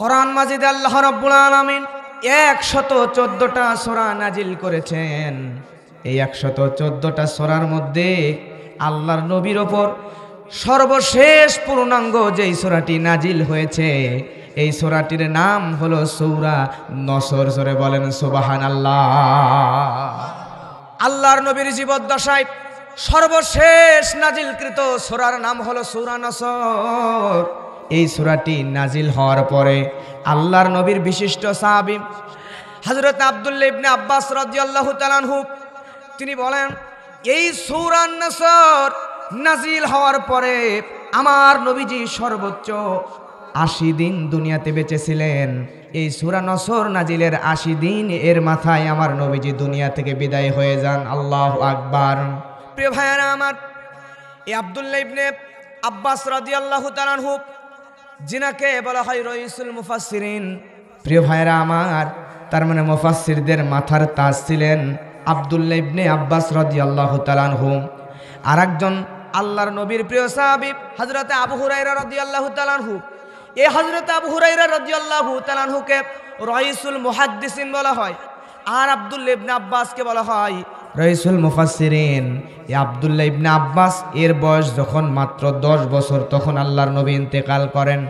কোরআন মাজিদে আল্লাহ রাব্বুল আলামিন 114টা সূরা নাজিল করেছেন। এই 114টা সূরার মধ্যে আল্লাহর নবীর ওপর সর্বশেষ পূর্ণাঙ্গ যেই সূরাটি নাজিল হয়েছে এই সূরাটির নাম হলো সূরা নসর। জোরে বলেন সুবহানাল্লাহ। আল্লাহর নবীর জীবদ্দশায় সর্বশেষ নাজিলকৃত সূরার নাম হলো সূরা নসর। এই সূরাটি নাজিল হওয়ার পরে আল্লাহর নবীর বিশিষ্ট সাহাবী হযরত আব্দুল্লাহ ইবনে আব্বাস রাদিয়াল্লাহু তাআলা আনহু তিনি বলেন, এই সূরা নসর নাজিল হওয়ার পরে আমার নবীজি সর্বোচ্চ 80 দিন দুনিয়াতে বেঁচে ছিলেন। এই সূরা নসর নাজিলের 80 দিন এর মাথায় আমার নবীজি দুনিয়া থেকে বিদায় হয়ে যান। আল্লাহু আকবার। প্রিয় ভাইয়েরা আমার, এই আব্দুল্লাহ ইবনে আব্বাস রাদিয়াল্লাহু তাআলা আনহু যিনাকে বলা হয় রাইসুল মুফাসসিরিন, প্রিয় ভাইয়েরা আমার, তার মানে মুফাসসিরদের মাথার তাজ ছিলেন আব্দুল্লাহ ইবনে আব্বাস রাদিয়াল্লাহু তাআলা আনহু। আরেকজন আল্লাহর নবীর প্রিয় সাহাবী হযরত আবু হুরায়রা রাদিয়াল্লাহু তাআলা আনহু, এই হযরত আবু হুরায়রা রাদিয়াল্লাহু তাআলা আনহুকে রাইসুল মুহাদ্দিসিন বলা হয়, আর আব্দুল্লাহ ইবনে আব্বাসকে বলা হয় রাইসুল মুফাসসিরিন। এই আব্দুল্লাহ ইবনে আব্বাস এর বয়স যখন মাত্র 10 বছর তখন আল্লাহর নবী ইন্তেকাল করেন।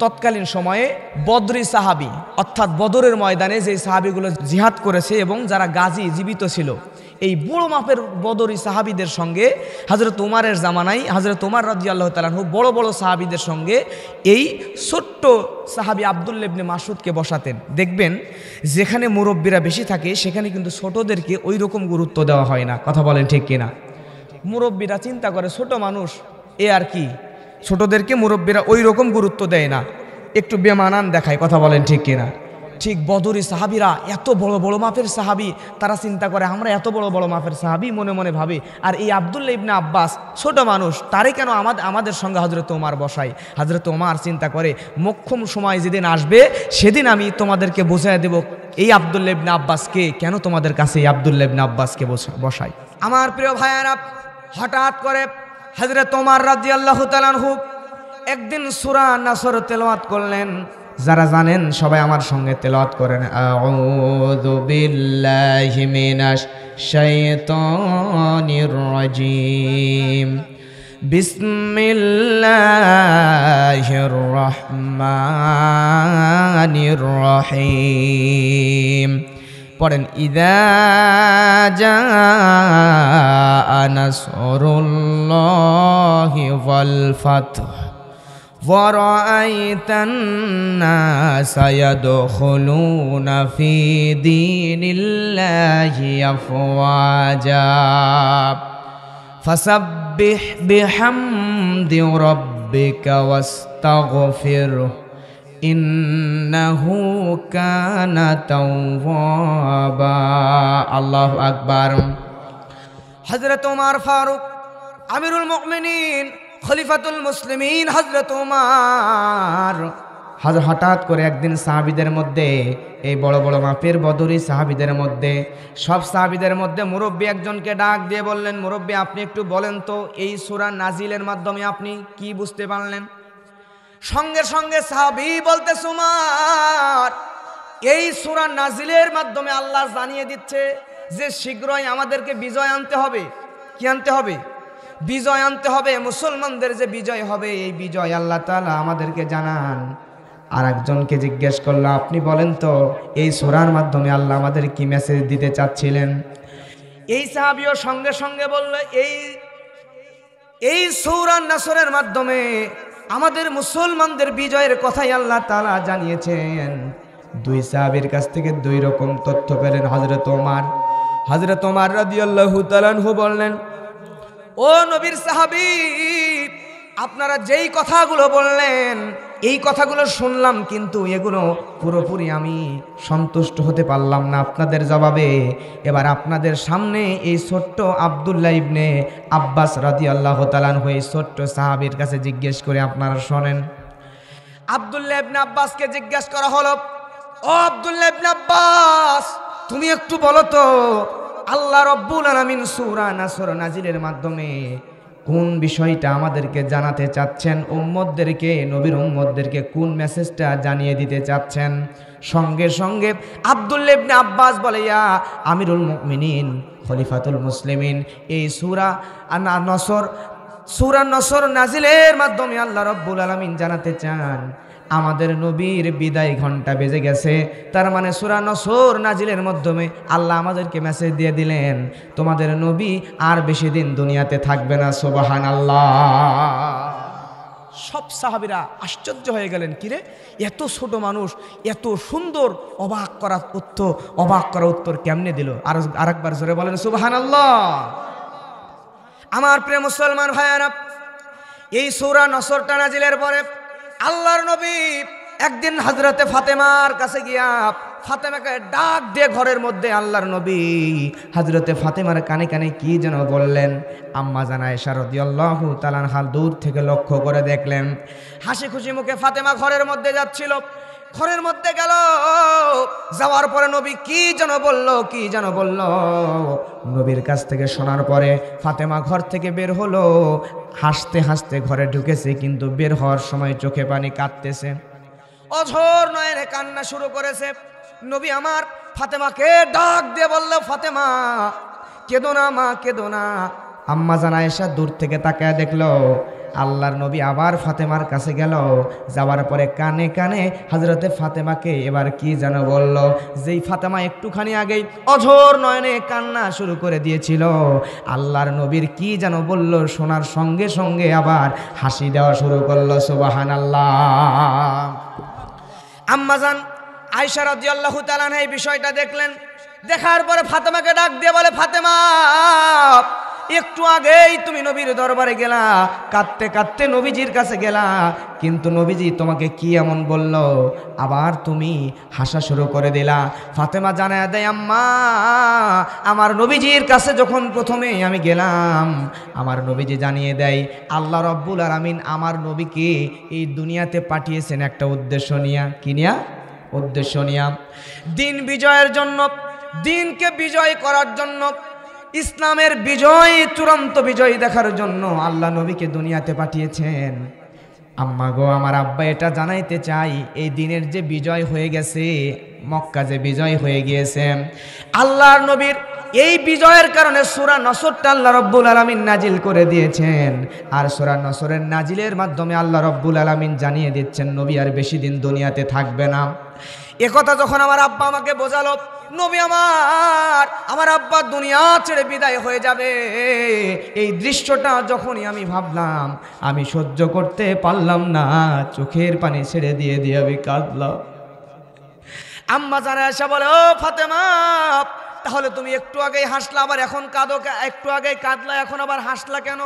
তৎকালীন সময়ে বদরি সাহাবী অর্থাৎ বদরের ময়দানে যে সাহাবীগুলো জিহাদ করেছে এবং যারা গাজী জীবিত ছিল, এই বড় মাপের বদরি সাহাবীদের সঙ্গে হযরত উমারের জামানায় হযরত উমার রাদিয়াল্লাহু তাআলা আনহু বড় বড় সাহাবীদের সঙ্গে এই ছোট্ট সাহাবী আব্দুল্লাহ ইবনে মাসউদকে বসাতেন। দেখবেন যেখানে মুরব্বীরা বেশি থাকে সেখানে কিন্তু ছোটদেরকে ওই রকম গুরুত্ব দেওয়া হয় না। কথা বলেন ঠিক কিনা? মুরব্বীরা চিন্তা করে ছোট মানুষ এ আর কি, ছোটদেরকে মুরব্বীরা ওই রকম গুরুত্ব দেয় না, একটু বেমানান দেখায়। কথা বলেন ঠিক কিনা? ঠিক বদরি সাহাবীরা এত বড় বড় মাপের সাহাবী, তারা চিন্তা করে আমরা এত বড় বড় মাপের সাহাবী, মনে মনে ভাবে, আর এই আব্দুল্লাহ ইবনে আব্বাস ছোট মানুষ, তারে কেন আমাদের সঙ্গে হযরত ওমর বসাই? হযরত ওমর চিন্তা করে মোক্ষম সময় যেদিন আসবে সেদিন আমি তোমাদেরকে বোঝায় দেব এই আব্দুল্লাহ ইবনে আব্বাসকে কেন তোমাদের কাছে এই আব্দুল্লাহ ইবনে আব্বাসকে বসাই। আমার প্রিয় ভাইয়েরা, হঠাৎ করে হযরত ওমর রাদিয়াল্লাহু তাআলা আনহু একদিন সূরা নসর তেলাওয়াত করলেন। যারা জানেন সবাই আমার সঙ্গে তেলাওয়াত করেন, আউযু বিল্লাহি মিনাশ শাইতানির রাজিম, বিসমিল্লাহির রহমানির রহিম। পড়েন, ইযা জাআ নাসরুল্লাহি ওয়াল ফাতহ وَرَأَيْتَ النَّاسَ يَدْخُلُونَ فِي دِينِ اللَّهِ أَفْوَاجًا فَسَبِّحْ بِحَمْدِ رَبِّكَ وَاسْتَغْفِرْهُ إِنَّهُ كَانَ تَوَّابًا। আল্লাহু আকবার। হযরত ওমর ফারুক আমিরুল মুমিনিন খলিফাতুল মুসলিমিন হযরত ওমর হঠাৎ করে একদিন সাহাবীদের মধ্যে, এই বড় বড় মাপের বদরি সাহাবীদের মধ্যে, সব সাহাবীদের মধ্যে মুরব্বী একজনকে ডাক দিয়ে বললেন, মুরব্বী আপনি একটু বলেন তো এই সূরা নাজিলের মাধ্যমে আপনি কি বুঝতে পারলেন? সঙ্গে সঙ্গে সাহাবী বলতেছে, ওমর এই সূরা নাজিলের মাধ্যমে আল্লাহ জানিয়ে দিচ্ছে যে শীঘ্রই আমাদেরকে বিজয় আনতে হবে। কি আনতে হবে? বিজয় আনতে হবে। মুসলমানদের যে বিজয় হবে এই বিজয় আল্লাহ তাআলা আমাদেরকে জানান। আর একজনকে জিজ্ঞেস করলো, আপনি বলেন তো এই সূরার মাধ্যমে আল্লাহ আমাদের কি মেসেজ দিতে চাচ্ছিলেন? এই সাহাবীও সঙ্গে সঙ্গে বলল, এই সূরা নসরের মাধ্যমে আমাদের মুসলমানদের বিজয়ের কথাই আল্লাহ তাআলা জানিয়েছেন। দুই সাহাবীর কাছ থেকে দুই রকম তথ্য পেলেন হযরত ওমর রাদিয়াল্লাহু তাআলা আনহু বললেন, ও নবীর সাহাবী, আপনারা যেই কথাগুলো বললেন এই কথাগুলো শুনলাম, কিন্তু এগুলো পুরোপুরি আমি সন্তুষ্ট হতে পারলাম না আপনাদের জবাবে। এবার আপনাদের সামনে এই ছোট্ট আব্দুল্লাহ ইবনে আব্বাস রাদিয়াল্লাহু তাআলা আনহু এই ছোট্ট সাহাবীর কাছে জিজ্ঞেস করে আপনারা শোনেন। আব্দুল্লাহ ইবনে আব্বাসকে জিজ্ঞেস করা হলো, ও আব্দুল্লাহ ইবনে আব্বাস তুমি একটু বলো তো আল্লাহ রাব্বুল আলামিন সূরা নসর নাজিলের মাধ্যমে কোন বিষয়টা আমাদেরকে জানাতে চাচ্ছেন, উম্মতদেরকে, নবীর উম্মতদেরকে কোন মেসেজটা জানিয়ে দিতে চাচ্ছেন। সঙ্গে সঙ্গে আব্দুল্লাহ ইবনে আব্বাস বলে, ইয়া আমিরুল মুমিনিন, খলিফাতুল মুসলিমিন, এই সূরা নসর নাজিলের মাধ্যমে আল্লাহ রাব্বুল আলামিন জানাতে চান আমাদের নবীর বিদায় ঘন্টা বেজে গেছে। তার মানে সূরা নসর নাজিলের মাধ্যমে আল্লাহ আমাদেরকে মেসেজ দিয়ে দিলেন তোমাদের নবী আর বেশি দিন দুনিয়াতে থাকবে না। সুবহানাল্লাহ। সব সাহাবীরা আশ্চর্য হয়ে গেলেন, কিরে এত ছোট মানুষ এত সুন্দর অবাক করা উত্তর কেমনে দিল? আরেকবার জোরে বলেন সুবহানাল্লাহ। আমার প্রিয় মুসলমান ভাইয়েরা, এই সূরা নসরটা নাজিলের পরে আল্লাহর নবী একদিন হযরতে ফাতেমার কাছে গিয়া ফাতেমাকে ডাক দিয়ে ঘরের মধ্যে আল্লাহর নবী হযরতে ফাতেমার কানে কানে কি যেন বললেন। আম্মা জান আয়েশা রাদিয়াল্লাহু তাআলা আনহা দূর থেকে লক্ষ্য করে দেখলেন হাসি খুশি মুখে ফাতেমা ঘরের মধ্যে যাচ্ছিল। ঘরের মধ্যে গেল, যাওয়ার পরে নবী কি যেন বলল। নবীর কাছ থেকে শোনার পরে ফাতেমা ঘর থেকে বের হলো, হাসতে হাসতে ঘরে ঢুকেছে, কিন্তু বের হওয়ার সময় চোখে পানি, কাঁদতেছে, অঝোর নয়নে কান্না শুরু করেছে। নবী আমার ফাতেমাকে ডাক দিয়ে বলল, ফাতেমা কেঁদো না মা, কেঁদো না। আম্মা জান আয়েশা দূর থেকে তাকায় দেখলো আল্লাহর নবী আবার ফাতেমার কাছে গেল। যাওয়ার পরে কানে কানে হযরতে ফাতেমাকে এবার কি যেন বলল। যেই ফাতেমা একটুখানি আগেই অঝোর নয়নে কান্না শুরু করে দিয়েছিল, আল্লাহর নবীর কি যেন বলল, শোনার সঙ্গে সঙ্গে আবার হাসি দেওয়া শুরু করলো। সুবহানাল্লাহ। আম্মা জান আয়েশা রাদিয়াল্লাহু তাআলা এই বিষয়টা দেখলেন। দেখার পরে ফাতেমাকে ডাক দিয়ে বলে, ফাতেমা একটু আগেই তুমি নবীর দরবারে গেলা, কাঁদতে কাঁদতে নবীজির কাছে গেলা, কিন্তু নবীজি তোমাকে কি এমন বলল, আবার তুমি হাসা শুরু করে দিলা। ফাতেমা জানায় দেয়, আম্মা আমার নবীজির কাছে যখন প্রথমে আমি গেলাম, আমার নবীজি জানিয়ে দেয় আল্লাহ রাব্বুল আলামিন আমার নবীকে এই দুনিয়াতে পাঠিয়েছেন একটা উদ্দেশ্য নিয়া। কি নিয়া? উদ্দেশ্য নিয়া, দিন বিজয়ের জন্য, দিনকে বিজয় করার জন্য, ইসলামের বিজয়, চূড়ান্ত বিজয় দেখার জন্য আল্লাহ নবীকে দুনিয়াতে পাঠিয়েছেন। আম্মা গো, আমার আব্বা এটা জানাইতে চাই, এই দিনের যে বিজয় হয়ে গেছে, মক্কা যে বিজয় হয়ে গিয়েছে, আল্লাহর নবীর এই বিজয়ের কারণে সূরা নসরটা আল্লাহ রাব্বুল আলামিন নাজিল করে দিয়েছেন। আর সূরা নসরের নাজিলের মাধ্যমে আল্লাহ রাব্বুল আলামিন জানিয়ে দিচ্ছেন নবী আর বেশি দিন দুনিয়াতে থাকবে না। একথা যখন আমার আব্বা আমাকে বোঝালো, নবী আমার আব্বা দুনিয়া ছেড়ে বিদায় হয়ে যাবে, এই দৃশ্যটা যখনই আমি ভাবলাম, আমি সহ্য করতে পারলাম না, চোখের পানি ছেড়ে দিয়ে আমি কাঁদলাম। আম্মা জানা এসে বলে, ও ফাতেমা, তাহলে তুমি একটু আগেই হাসলা, আবার এখন কাঁদো, একটু আগেই কাঁদলা, এখন আবার হাসলা কেন?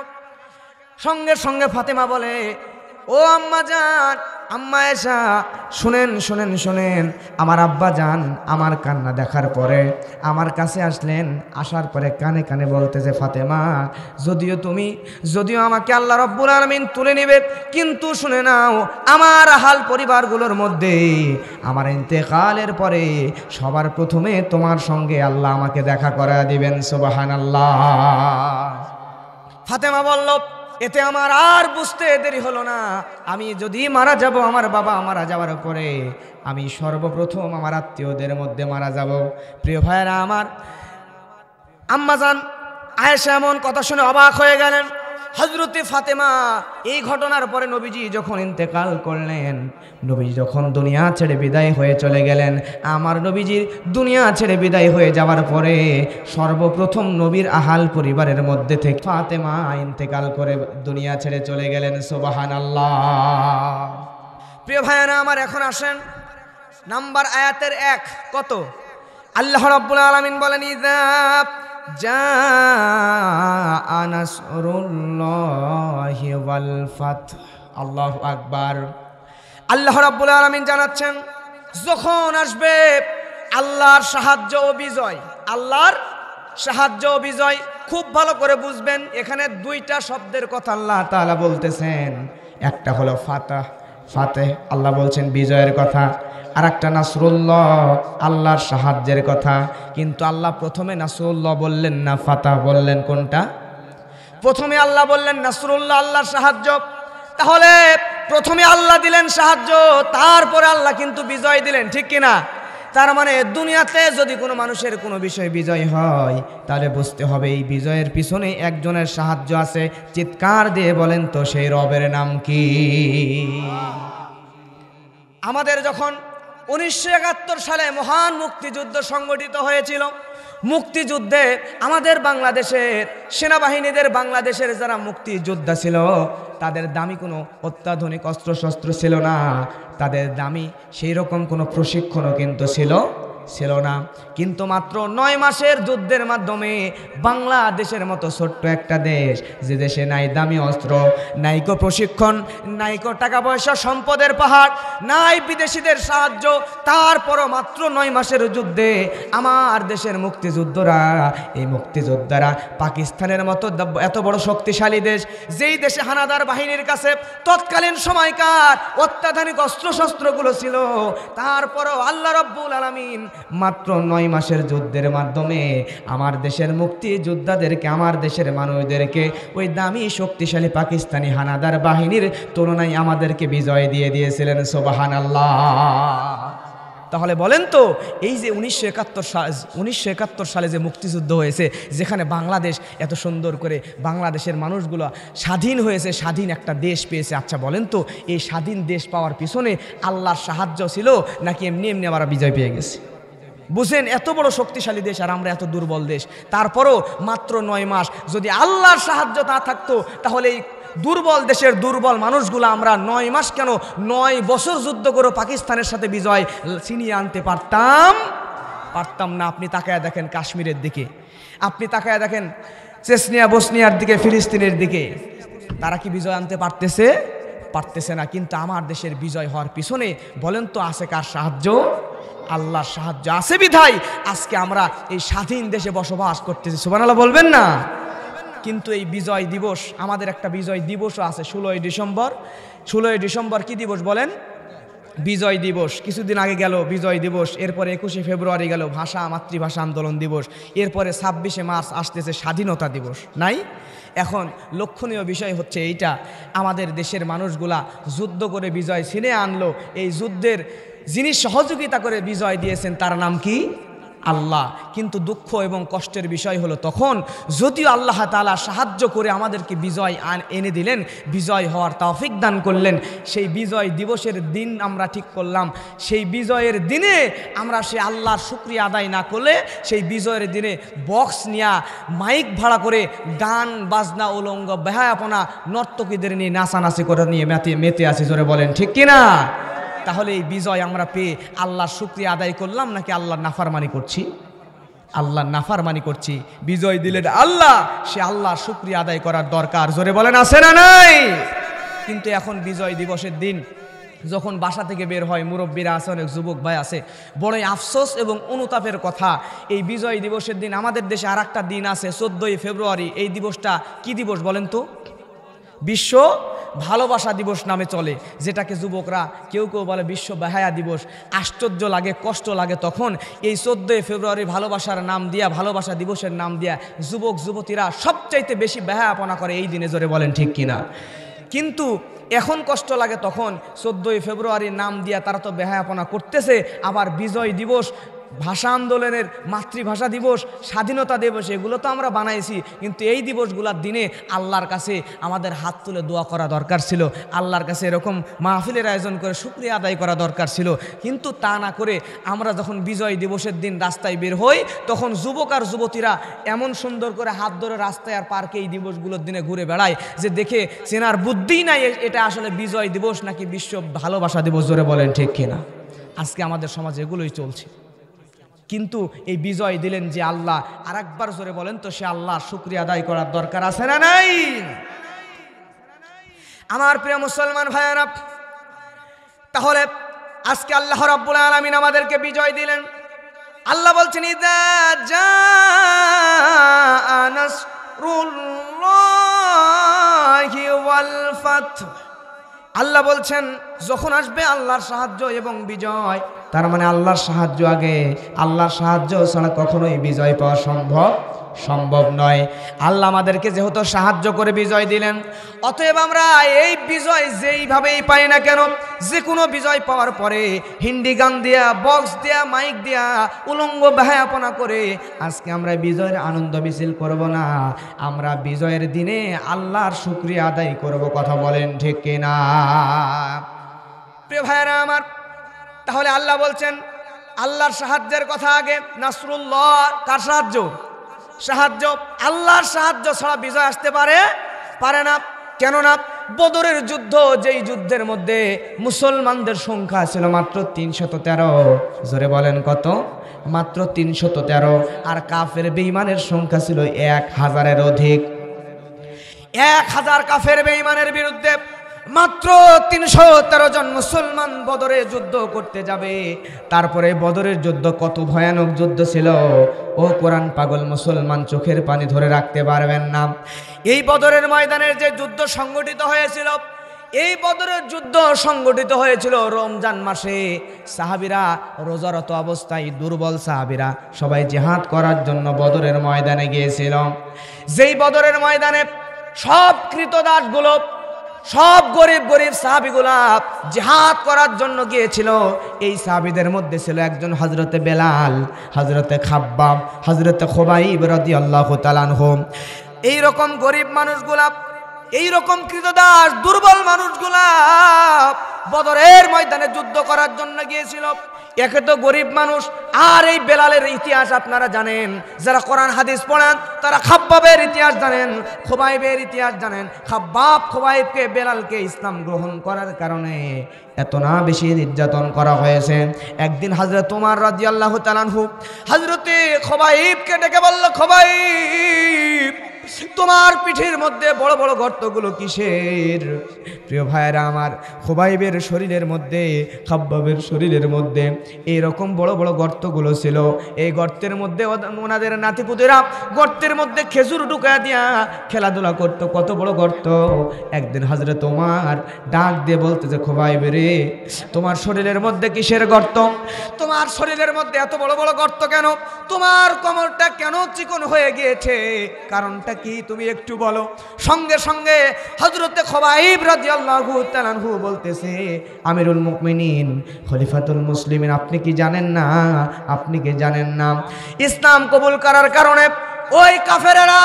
সঙ্গে সঙ্গে ফাতেমা বলে, ও আম্মা জান, আম্মা আয়েশা, শুনেন, আমার আব্বা জান আমার কান্না দেখার পরে আমার কাছে আসলেন, আসার পরে কানে কানে বলতেছে, ফাতেমা যদিও আমাকে আল্লাহ রাব্বুল আলামিন তুলে নেবে, কিন্তু শুনে নাও, আমার হাল পরিবারগুলোর মধ্যে আমার ইন্তেকালের পরে সবার প্রথমে তোমার সঙ্গে আল্লাহ আমাকে দেখা করায় দিবেন। সুবহানাল্লাহ। ফাতেমা বলল, এতে আমার আর বুঝতে দেরি হলো না, আমি যদি মারা যাব, আমার বাবা মারা যাওয়ার পরে আমি সর্বপ্রথম আমার আত্মীয়দের মধ্যে মারা যাব। প্রিয় ভাইয়েরা আমার, আম্মা জান আয়েশা এমন কথা শুনে অবাক হয়ে গেলেন। হযরতে ফাতেমা এই ঘটনার পরে নবীজি যখন ইন্তেকাল করলেন, নবীজি যখন দুনিয়া ছেড়ে বিদায় হয়ে চলে গেলেন, আমার নবীজির দুনিয়া ছেড়ে বিদায় হয়ে যাওয়ার পরে সর্বপ্রথম নবীর আহাল পরিবারের মধ্যে থেকে ফাতেমা ইন্তেকাল করে দুনিয়া ছেড়ে চলে গেলেন। সুবহানাল্লাহ। প্রিয় ভাইয়েরা আমার, এখন আসেন নাম্বার আয়াতের 1 কত? আল্লাহ রাব্বুল আলামিন বলেন, ইযা জাআ নাসরুল্লাহি ওয়াল ফাতহ। আল্লাহু আকবার। আল্লাহ রাব্বুল আলামিন জানাচ্ছেন, যখন আসবে আল্লাহর সাহায্য ও বিজয়। আল্লাহর সাহায্য ও বিজয় খুব ভালো করে বুঝবেন। এখানে 2টা শব্দের কথা আল্লাহ তাআলা বলতেছেন। একটা হলো ফাতেহ, আল্লাহ বলছেন বিজয়ের কথা, আর একটা নাসরুল্লাহ, আল্লাহর সাহায্যের কথা। কিন্তু আল্লাহ প্রথমে নাসরুল্লাহ বললেন না, ফাতাহ বললেন। কোনটা? প্রথমে আল্লাহ বললেন নাসরুল্লাহ, আল্লাহর সাহায্য। তাহলে প্রথমে আল্লাহ দিলেন সাহায্য, তারপরে আল্লাহ কিন্তু বিজয় দিলেন, ঠিক কিনা? তার মানে দুনিয়াতে যদি কোনো মানুষের কোনো বিষয় বিজয় হয়, তাহলে বুঝতে হবে এই বিজয়ের পিছনে একজনের সাহায্য আছে। চিৎকার দিয়ে বলেন তো সেই রবের নাম কি? আমাদের যখন 1971 সালে মহান মুক্তিযুদ্ধ সংগঠিত হয়েছিল, মুক্তিযুদ্ধে আমাদের বাংলাদেশের সেনাবাহিনীদের, বাংলাদেশের যারা মুক্তিযোদ্ধা ছিল, তাদের দামি কোনো অত্যাধুনিক অস্ত্রশস্ত্র ছিল না, তাদের দামি সেই রকম কোনো প্রশিক্ষণও কিন্তু ছিল না। কিন্তু মাত্র 9 মাসের যুদ্ধের মাধ্যমে বাংলাদেশের মতো ছোট্ট একটা দেশ, যে দেশে নাই দামি অস্ত্র, নাইকো প্রশিক্ষণ, নাইকো টাকা পয়সা সম্পদের পাহাড়, নাই বিদেশিদের সাহায্য, তারপরও মাত্র 9 মাসের যুদ্ধে আমার দেশের মুক্তিযোদ্ধারা পাকিস্তানের মতো এত বড় শক্তিশালী দেশ, যেই দেশে হানাদার বাহিনীর কাছে তৎকালীন সময়কার অত্যাধুনিক অস্ত্রশস্ত্রগুলো ছিল, তারপরও আল্লাহ রাব্বুল আলামিন মাত্র 9 মাসের যুদ্ধের মাধ্যমে আমার দেশের মুক্তিযোদ্ধাদেরকে, আমার দেশের মানুষদেরকে ওই দামি শক্তিশালী পাকিস্তানি হানাদার বাহিনীর তুলনায় আমাদেরকে বিজয় দিয়ে দিয়েছিলেন। সুবহানাল্লাহ। তাহলে বলেন তো, এই যে 1971 সালে যে মুক্তিযুদ্ধ হয়েছে, যেখানে বাংলাদেশ এত সুন্দর করে বাংলাদেশের মানুষগুলো স্বাধীন হয়েছে, স্বাধীন একটা দেশ পেয়েছে, আচ্ছা বলেন তো এই স্বাধীন দেশ পাওয়ার পিছনে আল্লাহর সাহায্য ছিল নাকি এমনি এমনি আমরা বিজয় পেয়ে গেছি? বুঝেন, এত বড় শক্তিশালী দেশ আর আমরা এত দুর্বল দেশ, তারপরও মাত্র 9 মাস যদি আল্লাহর সাহায্য না থাকতো, তাহলে এই দুর্বল দেশের দুর্বল মানুষগুলো আমরা 9 মাস কেন 9 বছর যুদ্ধ করে পাকিস্তানের সাথে বিজয় ছিনিয়ে আনতে পারতাম না। আপনি তাকায় দেখেন কাশ্মীরের দিকে, আপনি তাকায় দেখেন চেচনিয়া, বসনিয়ার দিকে, ফিলিস্তিনের দিকে, তারা কি বিজয় আনতে পারতেছে না। কিন্তু আমার দেশের বিজয় হওয়ার পিছনে বলেন তো আছে কার সাহায্য? আল্লাহর সাহায্য আছে বিধায় আজকে আমরা এই স্বাধীন দেশে বসবাস করতেছি। সুবহানাল্লাহ বলবেন না? কিন্তু এই বিজয় দিবস, আমাদের একটা বিজয় দিবসও আছে 16ই ডিসেম্বর। 16ই ডিসেম্বর কি দিবস বলেন? বিজয় দিবস। কিছুদিন আগে গেল বিজয় দিবস, এরপরে 21শে ফেব্রুয়ারি গেল মাতৃভাষা আন্দোলন দিবস, এরপরে 26শে মার্চ আসতেছে স্বাধীনতা দিবস, নাই? এখন লক্ষণীয় বিষয় হচ্ছে এইটা, আমাদের দেশের মানুষগুলা যুদ্ধ করে বিজয় ছিনিয়ে আনলো। এই যুদ্ধের যিনি সহযোগিতা করে বিজয় দিয়েছেন তার নাম কি? আল্লাহ। কিন্তু দুঃখ এবং কষ্টের বিষয় হলো, তখন যদিও আল্লাহ তাআলা সাহায্য করে আমাদেরকে বিজয় এনে দিলেন, বিজয় হওয়ার তৌফিক দান করলেন, সেই বিজয় দিবসের দিন আমরা ঠিক করলাম, সেই বিজয়ের দিনে আমরা সে আল্লাহর শুকরিয়া আদায় না করলে, সেই বিজয়ের দিনে বক্স নিয়ে মাইক ভাড়া করে গান বাজনা উলঙ্গ বেহায়াপনা নর্তকীদের নিয়ে নাচানাচি করে নিয়ে মেতে আছি, জোরে বলেন ঠিক কিনা? তাহলে এই বিজয় আমরা পেয়ে আল্লাহর শুকরিয়া আদায় করলাম নাকি আল্লাহর নাফরমানি করছি? আল্লাহর নাফরমানি করছি। বিজয় দিলেন আল্লাহ, সে আল্লাহর শুকরিয়া আদায় করার দরকার, জোরে বলেন আছে না নাই? কিন্তু এখন বিজয় দিবসের দিন যখন বাসা থেকে বের হয়, মুরব্বীরা আছে, অনেক যুবক ভাই আছে, বড়ই আফসোস এবং অনুতাপের কথা, এই বিজয় দিবসের দিন আমাদের দেশে আর একটা দিন আছে 14ই ফেব্রুয়ারি। এই দিবসটা কি দিবস বলেন তো? বিশ্ব ভালোবাসা দিবস নামে চলে, যেটাকে যুবকরা কেউ কেউ বলে বিশ্ব বেহায়া দিবস। আশ্চর্য লাগে, কষ্ট লাগে তখন এই 14ই ফেব্রুয়ারি ভালোবাসার নাম দিয়া, ভালোবাসা দিবসের নাম দিয়া যুবক যুবতীরা সবচাইতে বেশি বেহায়াপনা করে এই দিনে, জোরে বলেন ঠিক কিনা? কিন্তু এখন কষ্ট লাগে তখন 14ই ফেব্রুয়ারির নাম দিয়া তারা তো বেহায়াপনা করতেছে, আবার বিজয় দিবস, ভাষা আন্দোলনের মাতৃভাষা দিবস, স্বাধীনতা দিবস, এগুলো তো আমরা বানাইছি, কিন্তু এই দিবসগুলোর দিনে আল্লাহর কাছে আমাদের হাত তুলে দোয়া করা দরকার ছিল, আল্লাহর কাছে এরকম মাহফিলের আয়োজন করে শুকরিয়া আদায় করা দরকার ছিল। কিন্তু তা না করে আমরা যখন বিজয় দিবসের দিন রাস্তায় বের হই, তখন যুবক আর যুবতীরা এমন সুন্দর করে হাত ধরে রাস্তায় আর পার্কে এই দিবসগুলোর দিনে ঘুরে বেড়ায় যে দেখে চেনার বুদ্ধি নাই এটা আসলে বিজয় দিবস নাকি বিশ্ব ভালোবাসা দিবস, জোরে বলেন ঠিক কিনা? আজকে আমাদের সমাজে এগুলোই চলছে। কিন্তু এই বিজয় দিলেন যে আল্লাহ, আর একবার জোরে বলেন তো সে আল্লাহ শুকরিয়া আদায় করার দরকার আছে না নাই? আমার প্রিয় মুসলমান ভাইয়েরা, তাহলে আজকে আল্লাহ রাব্বুল আলামিন আমাদেরকে বিজয় দিলেন। আল্লাহ বলছেন ইযা জাআ নাসরুল্লাহি ওয়াল ফাত, আল্লাহ বলছেন যখন আসবে আল্লাহর সাহায্য এবং বিজয়, তার মানে আল্লাহর সাহায্য আগে, আল্লাহর সাহায্য ছাড়া কখনোই বিজয় পাওয়া সম্ভব সম্ভব নয়। আল্লাহ আমাদেরকে যেহেতু সাহায্য করে বিজয় দিলেন, অতএব আমরা এই বিজয় যেইভাবেই পাই না কেন, যে কোনো বিজয় পাওয়ার পরে হিন্দি গান দিয়া, বক্স দিয়া, মাইক দিয়া, উলঙ্গ বাহায়াপনা করে আজকে আমরা বিজয়ের আনন্দ মিছিল করব না। আমরা বিজয়ের দিনে আল্লাহর শুকরিয়া আদায় করব। কথা বলেন ঠিক কিনা? প্রিয় ভাইরা আমার, তাহলে আল্লাহ বলছেন আল্লাহর সাহায্যের কথা আগে। নাসরুল্লাহ কার সাহায্য? সাহায্য আল্লাহর সাহায্য ছাড়া বিজয় আসতে পারে না। কেননা বদরের যুদ্ধ, যেই যুদ্ধের মধ্যে মুসলমানদের সংখ্যা ছিল মাত্র 313। জোরে বলেন কত? মাত্র 313। আর কাফের বেঈমানের সংখ্যা ছিল 1000-এর অধিক। 1000 কাফের বেঈমানের বিরুদ্ধে মাত্র 313 জন মুসলমান বদরে যুদ্ধ করতে যাবে। তারপরে বদরের যুদ্ধ কত ভয়ানক যুদ্ধ ছিল, ও কোরআন পাগল মুসলমান চোখের পানি ধরে রাখতে পারবেন না। এই বদরের ময়দানের যে যুদ্ধ সংগঠিত হয়েছিল, এই বদরের যুদ্ধ সংগঠিত হয়েছিল রমজান মাসে। সাহাবীরা রোজারত অবস্থায়, দুর্বল সাহাবীরা সবাই জিহাদ করার জন্য বদরের ময়দানে গিয়েছিল। যেই বদরের ময়দানে সব কৃতদাসগুলো, সব গরিব সাহাবীগুলা জিহাদ করার জন্য গিয়েছিল। এই সাহাবীদের মধ্যে ছিল একজন হযরতে বেলাল, হযরতে খাব্বাব, হযরতে খুবাইব রাদিয়াল্লাহু তাআলা আনহু। এইরকম গরিব মানুষগুলা, এইরকম কৃতদাস দুর্বল মানুষগুলা বদরের ময়দানে যুদ্ধ করার জন্য গিয়েছিল। একে তো গরিব মানুষ, আর এই বেলালের ইতিহাস আপনারা জানেন, যারা কোরআন হাদিস পড়েন তারা খাব্বাবের ইতিহাস জানেন, খুবাইবের ইতিহাস জানেন। খাব্বাব খুবাইবকে, বেলালকে ইসলাম গ্রহণ করার কারণে এত না বেশি নির্যাতন করা হয়েছে। একদিন হযরত ওমর রাদিয়াল্লাহু তাআলা আনহু হযরতে খুবাইবকে ডেকে বলল, খুবাইব, তোমার পিঠের মধ্যে বড় বড় গর্তগুলো কিসের? প্রিয় ভাইরা আমার, খুবাইবের শরীরের মধ্যে, খাব্বাবের শরীরের মধ্যে এইরকম বড় বড় গর্তগুলো ছিল। এই গর্তের মধ্যে ওনাদের নাতিপুতেরা গর্তের মধ্যে খেজুর ঢুকা দিয়া খেলাধুলা করতো। কত বড় গর্ত! একদিন হযরত ওমর ডাক দিয়ে বলতেছে, খুবাইব রে, তোমার শরীরের মধ্যে কিসের গর্ত? তোমার শরীরের মধ্যে এত বড় বড় গর্ত কেন? তোমার কোমরটা কেন চিকন হয়ে গিয়েছে? কারণটা কি তুমি একটু বলো। সঙ্গে সঙ্গে হযরতে খুবাইব রাদিয়াল্লাহু তাআলা আনহু বলতেছে, আমিরুল মুমিনিন, খলিফাতুল মুসলিমিন, আপনি কি জানেন না? আপনি কি জানেন না ইসলাম কবুল করার কারণে ওই কাফেরেরা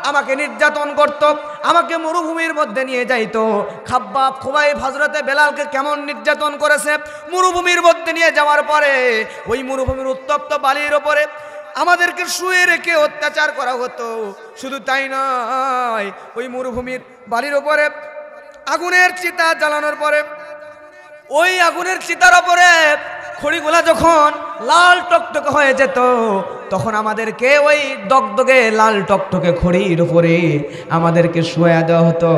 আমাকে নির্যাতন করত, আমাকে মরুভূমির মধ্যে নিয়ে যাইতো। খাব্বাব খুবাইব হযরতে বেলালকে কেমন নির্যাতন করেছে। মরুভূমির মধ্যে নিয়ে যাওয়ার পরে ওই মরুভূমির উত্তপ্ত বালির ওপরে আমাদেরকে শুয়ে রেখে অত্যাচার করা হতো। শুধু তাই নয়, ওই মরুভূমির বালির ওপরে আগুনের চিতা জ্বালানোর পরে ওই আগুনের চিতার ওপরে খড়িগুলা যখন লাল টকটকে হয়ে যেত, তখন আমাদেরকে ওই দগদগে লাল টকটকে খড়ির উপরে আমাদেরকে শুয়ে দেওয়া হতো।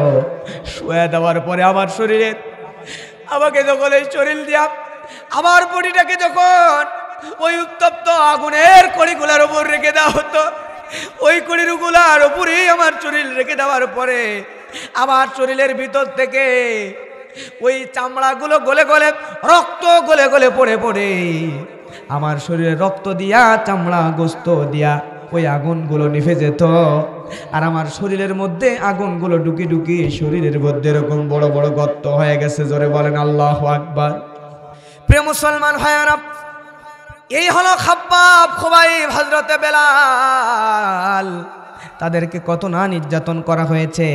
শুয়ে দেওয়ার পরে আমার শরীরে, আমাকে যখন এই শরীর দিয়া আমার বডিটাকে যখন ওই উত্তপ্ত আগুনের কড়িগুলার উপর রেখে দেওয়া হতো, ওই কড়িগুলার উপরেই আমার শরীর রেখে দেওয়ার পরে আমার শরীরের ভিতর থেকে ওই চামড়াগুলো গলে গলে, রক্ত গলে গলে পড়ে পড়ে আমার শরীরে রক্ত দিয়া, চামড়া গোস্ত দিয়া ওই আগুনগুলো নিভে যেত। আর আমার শরীরের মধ্যে আগুনগুলো ঢুকি ঢুকি শরীরের মধ্যে এরকম বড় বড় গর্ত হয়ে গেছে। জোরে বলেন আল্লাহু আকবার। প্রিয় মুসলমান ভাইয়েরা, এই হলো খাব্বাব খুবাইব হযরতে বেলাল। তাদেরকে কত না নির্যাতন করা হয়েছে।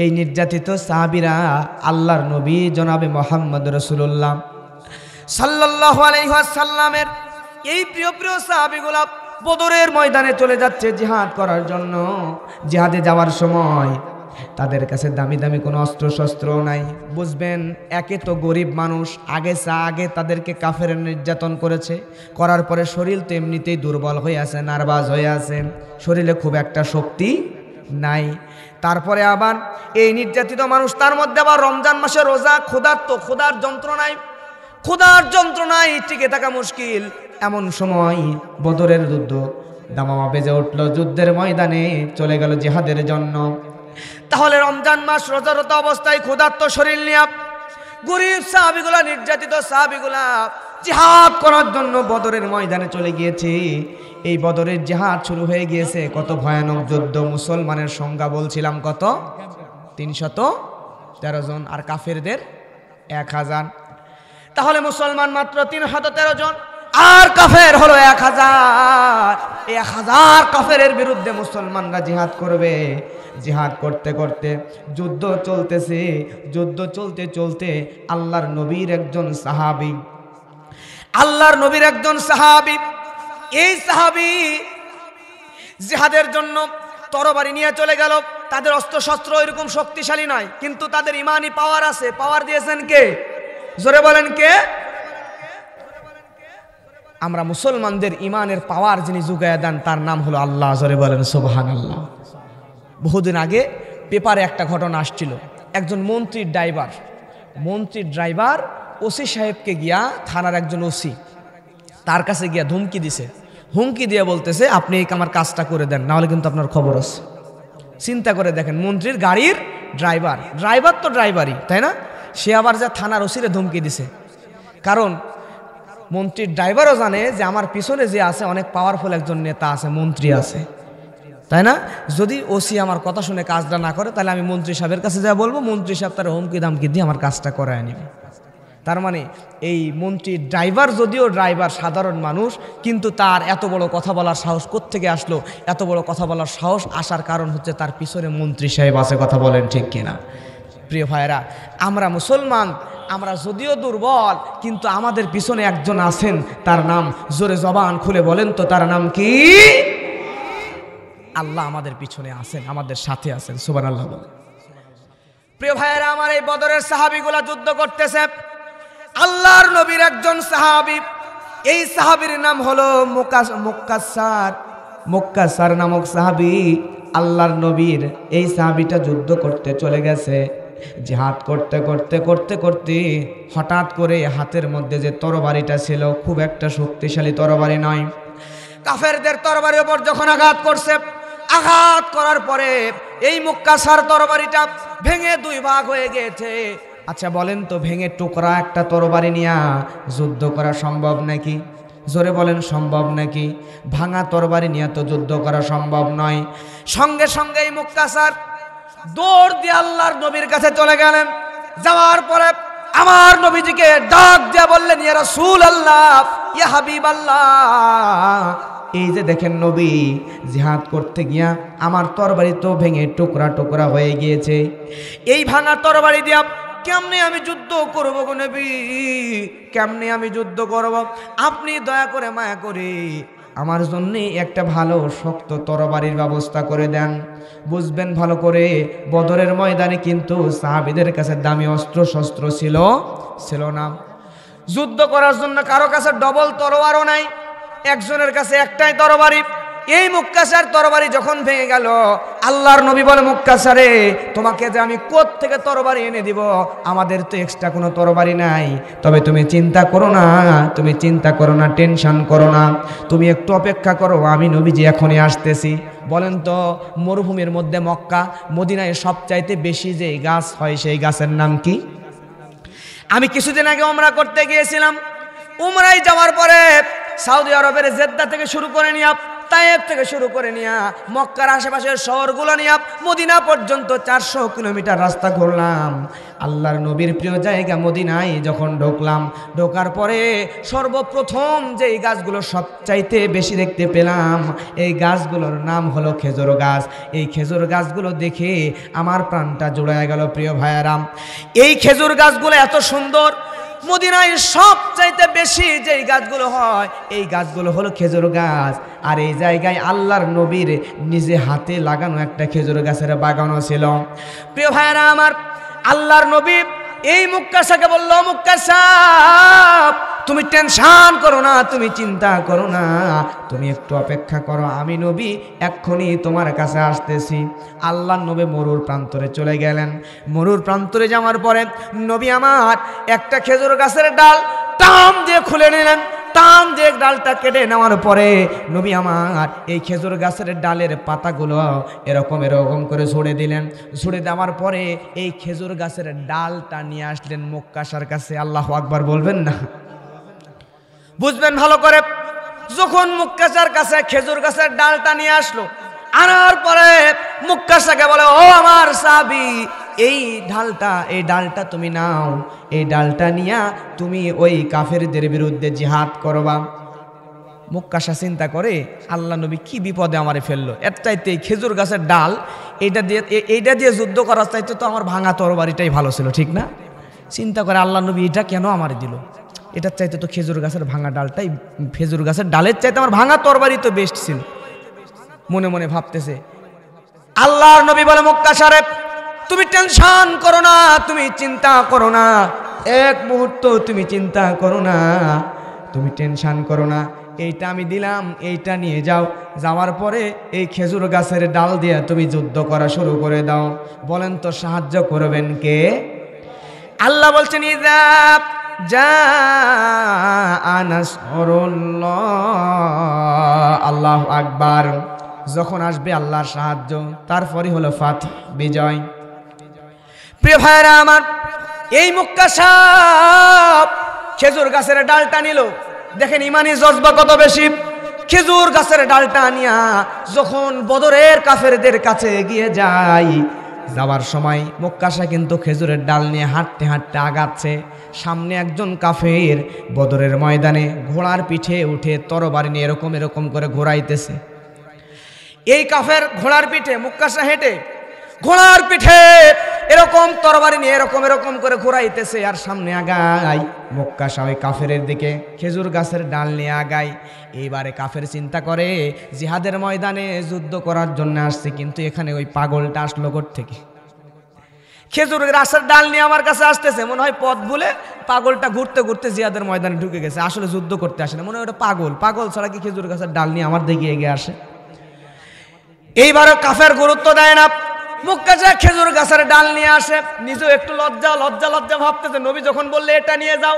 এই নির্যাতিত সাহাবীরা আল্লাহর নবী জনাবে মুহাম্মদ রাসূলুল্লাহ সাল্লাল্লাহু আলাইহি ওয়াসাল্লামের এই প্রিয় প্রিয় সাহাবীগুলা বদরের ময়দানে চলে যাচ্ছে জিহাদ করার জন্য। জিহাদে যাওয়ার সময় তাদের কাছে দামি দামি কোনো অস্ত্র শস্ত্র নাই। বুঝবেন, একে তো গরিব মানুষ, আগে তাদেরকে কাফের নির্যাতন করেছে, করার পরে শরীর তো এমনিতেই দুর্বল হয়ে আছে, নার্ভাস হয়ে আছে, শরীরে খুব একটা শক্তি নাই। তারপরে আবার এই নির্যাতিত মানুষ, তার মধ্যে আবার রমজান মাসে রোজা, ক্ষুধার যন্ত্রণায় টিকে থাকা মুশকিল। এমন সময় বদরের যুদ্ধ দামামা বেজে উঠল, যুদ্ধের ময়দানে চলে গেল জিহাদের জন্য। তাহলে রমজান মাস রোজারত অবস্থায় ক্ষুধার্ত শরীর নিয়ে গরিব সাহাবীগুলা, নির্যাতিত সাহাবীগুলা জিহাদ করার জন্য বদরের ময়দানে চলে গিয়েছে। এই বদরের জিহাদ শুরু হয়ে গিয়েছে। কত ভয়ানক যুদ্ধ! মুসলমানের সংখ্যা বলছিলাম কত? 313 জন, আর কাফেরদের 1000। তাহলে মুসলমান মাত্র 313 জন, আর কাফের হলো 1000। 1000 কাফেরের বিরুদ্ধে মুসলমানরা জিহাদ করবে। জিহাদ করতে করতে যুদ্ধ চলতেছে। যুদ্ধ চলতে চলতে আল্লাহর নবীর একজন সাহাবী, এই সাহাবী জিহাদের জন্য তরবারি নিয়ে চলে গেল। তাদের অস্ত্র শস্ত্র এরকম শক্তিশালী নয়, কিন্তু তাদের ইমানি পাওয়ার আছে। পাওয়ার দিয়েছেন কে? জোরে বলেন কে? আমরা মুসলমানদের ইমানের পাওয়ার যিনি যুগায় দেন তার নাম হলো আল্লাহ। জোরে বলেন সুবহানাল্লাহ। বহুদিন আগে পেপারে একটা ঘটনা আসছিল। একজন মন্ত্রীর ড্রাইভার ওসি সাহেবকে গিয়া, থানার একজন ওসি, তার কাছে গিয়া হুমকি দিয়ে বলতেছে, আপনি আমার কাজটা করে দেন, নাহলে কিন্তু আপনার খবর আছে। চিন্তা করে দেখেন, মন্ত্রীর গাড়ির ড্রাইভার তো ড্রাইভারই, তাই না? সে আবার যা থানার ওসিরে ধমকি দিছে। কারণ মন্ত্রীর ড্রাইভারও জানে যে আমার পিছনে যে আছে অনেক পাওয়ারফুল একজন নেতা আছে, মন্ত্রী আছে, তাই না? যদি ওসি আমার কথা শুনে কাজটা না করে, তাহলে আমি মন্ত্রী সাহেবের কাছে যা বলবো, মন্ত্রী সাহেব তার হুমকি দামকি দিয়ে আমার কাজটা করায় নেবে। তার মানে এই মন্ত্রীর ড্রাইভার যদিও ড্রাইভার, সাধারণ মানুষ, কিন্তু তার এত বড় কথা বলার সাহস কোত্থেকে আসলো? এত বড় কথা বলার সাহস আসার কারণ হচ্ছে তার পিছনে মন্ত্রী সাহেব আছে। কথা বলেন ঠিক কিনা? প্রিয় ভাইরা, আমরা মুসলমান, আমরা যদিও দুর্বল, কিন্তু আমাদের পিছনে একজন আছেন, তার নাম, জোরে জবান খুলে বলেন তো, তার নাম কি? আল্লাহ আমাদের পিছনে আছেন, আমাদের সাথে আছেন। সুবহানাল্লাহ বলেন। প্রিয় ভাইয়েরা আমার, এই বদরের সাহাবীগুলা যুদ্ধ করতেছে। আল্লাহর নবীর একজন সাহাবী, এই সাহাবীর নাম হলো মুক্কাসার নামক সাহাবী। আল্লাহর নবীর এই সাহাবীটা যুদ্ধ করতে চলে গেছে। জিহাদ করতে করতে করতে করতে হঠাৎ করে হাতের মধ্যে যে তরবারিটা ছিল, খুব একটা শক্তিশালী তরবারি নয়, কাফেরদের তরবারির উপর যখন আঘাত করছে, আঘাত করার পরে এই মুক্কাসার তরবারিটা ভেঙে 2 ভাগ হয়ে গিয়েছে। আচ্ছা বলেন তো, ভেঙে টুকরা একটা তরবারি নিয়ে যুদ্ধ করা সম্ভব নাকি? জোরে বলেন, সম্ভব নাকি? ভাঙা তরবারি নিয়ে তো যুদ্ধ করা সম্ভব নয়। সঙ্গে সঙ্গে এই মুক্কাসার দৌড় দিয়ে আল্লাহর নবীর কাছে চলে গেলেন। যাওয়ার পরে আমার নবীজিকে ডাক দিয়ে বললেন, ইয়া রাসূলুল্লাহ, ইয়া হাবিবাল্লাহ, এই যে দেখেন নবী, জিহাদ করতে গিয়া আমার তরবারি তো ভেঙে টুকরা টুকরা হয়ে গিয়েছে। এই ভাঙা তরবারি দিয়া কেমনে আমি যুদ্ধ করব গো নবী? কেমনে আমি যুদ্ধ করব? আপনি দয়া করে মায়া করে আমার জন্য একটা ভালো শক্ত তরবারির ব্যবস্থা করে দেন। বুঝবেন ভালো করে, বদরের ময়দানে কিন্তু সাহাবীদের কাছে দামি অস্ত্র শস্ত্র ছিল না। যুদ্ধ করার জন্য কারো কাছে ডবল তরবারও নাই, একজনের কাছে একটাই তরবারি। এই মুক্কাসার তরবারি যখন ভেঙে গেল, আল্লাহর নবী বলে, মুক্কাসারে, তোমাকে যে আমি কোথ থেকে তরবারি এনে দিব? আমাদের তো এক্সট্রা কোনো তরবারি নাই। তবে তুমি চিন্তা করো না, টেনশন করো না, তুমি একটু অপেক্ষা করো, আমি নবীজি এখনই আসতেছি। বলেন তো, মরুভূমির মধ্যে মক্কা মদিনায় সবচাইতে বেশি যে গাছ হয়, সেই গাছের নাম কি? আমি কিছুদিন আগে উমরা করতে গিয়েছিলাম। উমরায় যাওয়ার পরে সৌদি আরবের জেদ্দা থেকে শুরু করে নিয়ে, তায়েব থেকে শুরু করে নিয়ে, মক্কার আশেপাশের শহরগুলো নিয়ে মদিনা পর্যন্ত 400 কিলোমিটার রাস্তা ঘুরলাম। আল্লাহর নবীর প্রিয় জায়গা মদিনায় যখন ঢোকার পরে সর্বপ্রথম যেই গাছগুলো সবচাইতে বেশি দেখতে পেলাম, এই গাছগুলোর নাম হলো খেজুর গাছ। এই খেজুর গাছগুলো দেখে আমার প্রাণটা জুড়ায় গেল। প্রিয় ভাইয়ারাম, এই খেজুর গাছগুলো এত সুন্দর। মদিনায় সবচাইতে বেশি যেই গাছগুলো হয়, এই গাছগুলো হলো খেজুর গাছ। আর এই জায়গায় আল্লাহর নবীর নিজে হাতে লাগানো একটা খেজুর গাছের বাগানও ছিল। প্রিয় ভাইরা আমার, আল্লাহর নবী এই মুক্কাসাকে বলল, মুক্কাসা, তুমি টেনশন করো না, তুমি চিন্তা করো না, তুমি একটু অপেক্ষা করো, আমি নবী এক্ষুনি তোমার কাছে আসতেছি। আল্লাহর নবী মরুর প্রান্তরে চলে গেলেন। মরুর প্রান্তরে যাওয়ার পরে নবী আমার একটা খেজুর গাছের ডাল টান দিয়ে খুলে নিলেন। টান দিয়ে ডালটা কেটে নেওয়ার পরে নবী আমার এই খেজুর গাছের ডালের পাতাগুলো এরকম করে ঝুড়ে দিলেন। ঝুড়ে দেওয়ার পরে এই খেজুর গাছের ডালটা নিয়ে আসলেন মুক্কাসার কাছে। আল্লাহু আকবার বলবেন না? বুঝবেন ভালো করে। যখন মুক্কাশার কাছে খেজুর গাছের ডালটা নিয়ে আসলো, আনার পরে মুক্কাশাকে বলে, ও আমার সাহাবী, এই ডালটা তুমি নাও, এই ডালটা নিয়া তুমি ওই কাফেরদের বিরুদ্ধে জিহাদ করবা। মুক্কাশা চিন্তা করে, আল্লাহ নবী কি বিপদে আমারে ফেললো, এর চাইতে এই খেজুর গাছের ডাল এইটা দিয়ে যুদ্ধ করার চাইতে তো আমার ভাঙা তরবারিটাই ভালো ছিল, ঠিক না? চিন্তা করে আল্লাহ নবী এটা কেন আমারে দিল, এটার চাইতে তো খেজুর গাছের ভাঙা ডালটাই, খেজুর গাছের ডালের চাইতে আমার ভাঙা তরবারি তো বেস্ট ছিল। মনে মনে ভাবতেছে। আল্লাহর নবী বলে, মুক্কাশারে তুমি টেনশন করো না, তুমি চিন্তা করো না, এক মুহূর্ত তুমি চিন্তা করো না, তুমি টেনশন করো না, এইটা আমি দিলাম, এইটা নিয়ে যাও, যাওয়ার পরে এই খেজুর গাছের ডাল দিয়ে তুমি যুদ্ধ করা শুরু করে দাও। বলেন তো সাহায্য করবেন কে? আল্লাহ বলছেন, ইযা জাআ নাসরুল্লাহ, আল্লাহু আকবার, যখন আসবে আল্লাহর সাহায্য, তারপরে হলো ফাতহ, বিজয়। প্রিয় ভাইরা আমার, এই মুক্কাশা খেজুর গাছের ডালটা নিল। দেখেন ইমানি জজবা কত বেশি। খেজুর গাছের ডালটা নিয়া যখন বদরের কাফেরদের কাছে এগিয়ে যায়, যাওয়ার সময় মুক্কাশা কিন্তু খেজুরের ডাল নিয়ে হাঁটতে হাঁটতে আগাচ্ছে। সামনে একজন কাফের বদরের ময়দানে ঘোড়ার পিঠে উঠে তরবারি নিয়ে এরকম করে ঘোরাইতেছে। এই কাফের ঘোড়ার পিঠে, মুক্কাশা হেঁটে ঘোড়ার পিঠে এরকম তরবারি নিয়ে এরকম করে ঘোরাইতেছে, আর সামনে আগায় মুক্কাশা ওই কাফেরের দিকে খেজুর গাছের ডাল নিয়ে আগায়। এইবারে কাফের চিন্তা করে, জিহাদের ময়দানে যুদ্ধ করার জন্য আসছে, কিন্তু এখানে ওই পাগলটা আসলো কোত্থেকে? খেজুর গাছের ডাল নিয়ে আমার কাছে আসতেছে, মনে হয় পথ ভুলে পাগলটা ঘুরতে ঘুরতে জিহাদের ময়দানে ঢুকে গেছে, আসলে যুদ্ধ করতে আসে না, মনে হয় ওটা পাগল ছাড়া কি খেজুর গাছের ডাল নিয়ে আমার দিকে এগিয়ে আসে? এইবারও কাফের গুরুত্ব দেয় না। মুক্কাশা খেজুর গাছের ডাল নিয়ে আসে, নিজেও একটু লজ্জা ভাবতেছে। নবী যখন বললে এটা নিয়ে যাও,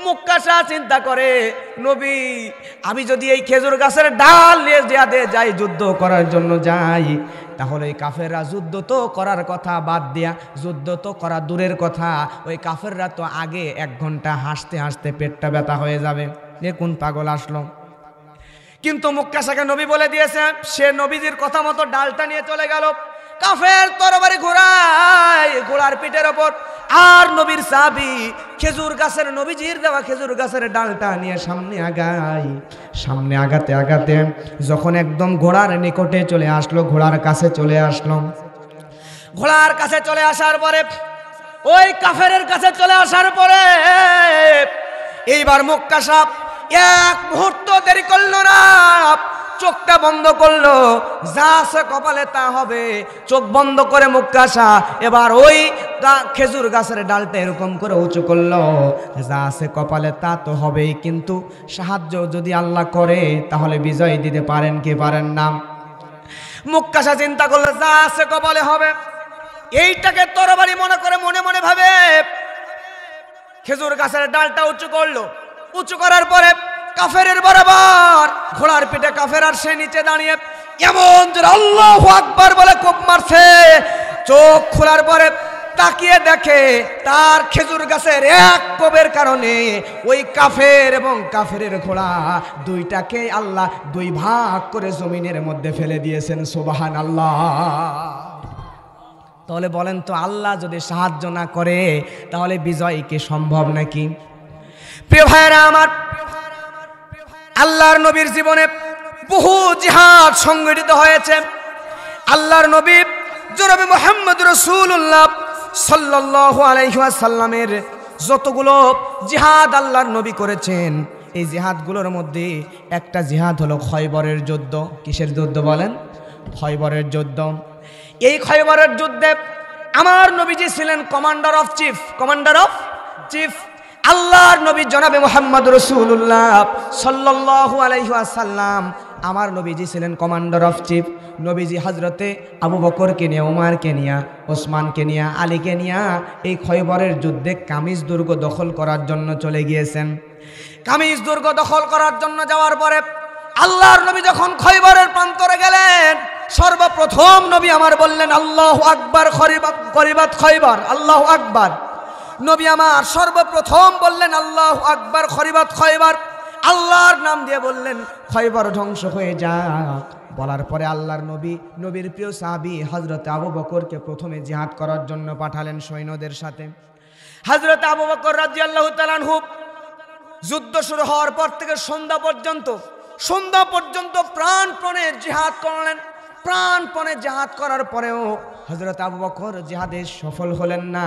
মুক্কাশা চিন্তা করে, নবী আমি যদি এই খেজুর গাছের ডাল নিয়ে জিহাদে যাই, যুদ্ধ করার জন্য যাই, তাহলে এই কাফেররা যুদ্ধ তো করার কথা বাদ দিয়া, যুদ্ধ তো করা দূরের কথা, ওই কাফেররা তো আগে 1 ঘন্টা হাসতে হাসতে পেটটা ব্যথা হয়ে যাবে। এ কোন পাগল আসলো? কিন্তু মুক্কাশাকে নবী বলে দিয়েছে, সে নবীজির কথা মতো ডালটা নিয়ে চলে গেল। কাফের তরবারি ঘোড়ায় ঘোড়ার পিঠের ওপর, আর নবীর সাহাবী খেজুর গাছের, নবীজির দেওয়া খেজুর গাছের ডালটা নিয়ে সামনে আগায়। সামনে আগাতে আগাতে যখন একদম ঘোড়ার নিকটে চলে আসলো, ঘোড়ার কাছে চলে আসলো, ঘোড়ার কাছে চলে আসার পরে, ওই কাফেরের কাছে চলে আসার পরে এইবার মুক্কাশা 1 মুহূর্ত দেরি করলো না, চোখটা বন্ধ করলো, যা আছে কপালে তা হবে। চোখ বন্ধ করে মুক্কাশা এবার ওই খেজুর গাছের ডালটা এরকম করে উঁচু করলো, যা আছে কপালে তা তো হবেই, কিন্তু সাহায্য যদি আল্লাহ করে তাহলে বিজয় দিতে পারেন কি পারেন না? মুক্কাশা চিন্তা করলো, যা আছে কপালে হবে, এইটাকে তরবারি মনে করে মনে মনে ভাবে খেজুর গাছের ডালটা উঁচু করলো। উঁচু করার পরে কাফেরের বরাবর ঘোড়ার পিঠে কাফের, আর সে নিচে দাঁড়িয়ে এমন জোরে আল্লাহু আকবার বলে কোপ মারছে। চোখ খোলার পরে তাকিয়ে দেখে তার খেজুর গাছের 1 কোপের কারণে ওই কাফের এবং কাফেরের ঘোড়া দুইটাকে আল্লাহ 2 ভাগ করে জমিনের মধ্যে ফেলে দিয়েছেন। সুবহানাল্লাহ। তাহলে বলেন তো, আল্লাহ যদি সাহায্য না করে তাহলে বিজয় কি সম্ভব নাকি? প্রিয় ভাইরা আমার, আল্লাহর নবীর জীবনে বহু জিহাদ সংগঠিত হয়েছে। আল্লাহর নবী জনাবে মুহাম্মদ রাসূলুল্লাহ সাল্লাল্লাহু আলাইহি ওয়াসাল্লামের যতগুলো জিহাদ আল্লাহর নবী করেছেন, এই জিহাদগুলোর মধ্যে একটা জিহাদ হলো খয়বরের যুদ্ধ। কিসের যুদ্ধ বলেন? খয়বরের যুদ্ধ। এই খয়বরের যুদ্ধে আমার নবীজি ছিলেন কমান্ডার অফ চিফ। আল্লাহর নবী জনাবে মুহাম্মদ রাসূলুল্লাহ সাল্লাল্লাহু আলাইহি ওয়াসাল্লাম, আমার নবীজি ছিলেন কমান্ডার অফ চিফ। নবীজি হযরতে আবু বকরকে নিয়ে, ওমরকে নিয়ে, ওসমানকে নিয়ে, আলীকে নিয়ে এই খয়বরের যুদ্ধে কামিজ দুর্গ দখল করার জন্য চলে গিয়েছেন। কামিজ দুর্গ দখল করার জন্য যাওয়ার পরে আল্লাহর নবী যখন খয়বরের প্রান্তরে গেলেন, সর্বপ্রথম নবী আমার বললেন আল্লাহু আকবার, খরিবাত খয়বর, আল্লাহু আকবার। নবী আমার সর্বপ্রথম বললেন আল্লাহু আকবার, খরিবাত খয়বর। আল্লাহর নাম দিয়ে বললেন খয়বর ধ্বংস হয়ে যাক। বলার পরে আল্লাহর নবীর প্রিয় সাহাবী হযরত আবু বকরকে প্রথমে জিহাদ করার জন্য পাঠালেন সৈন্যদের সাথে। হযরত আবু বকর রাদিয়াল্লাহু তাআলা আনহু যুদ্ধ শুরু হওয়ার পর থেকে সন্ধ্যা পর্যন্ত প্রাণপণে জিহাদ করলেন। প্রাণপণে জিহাদ করার পরেও হযরত আবু বকর জিহাদে সফল হলেন না,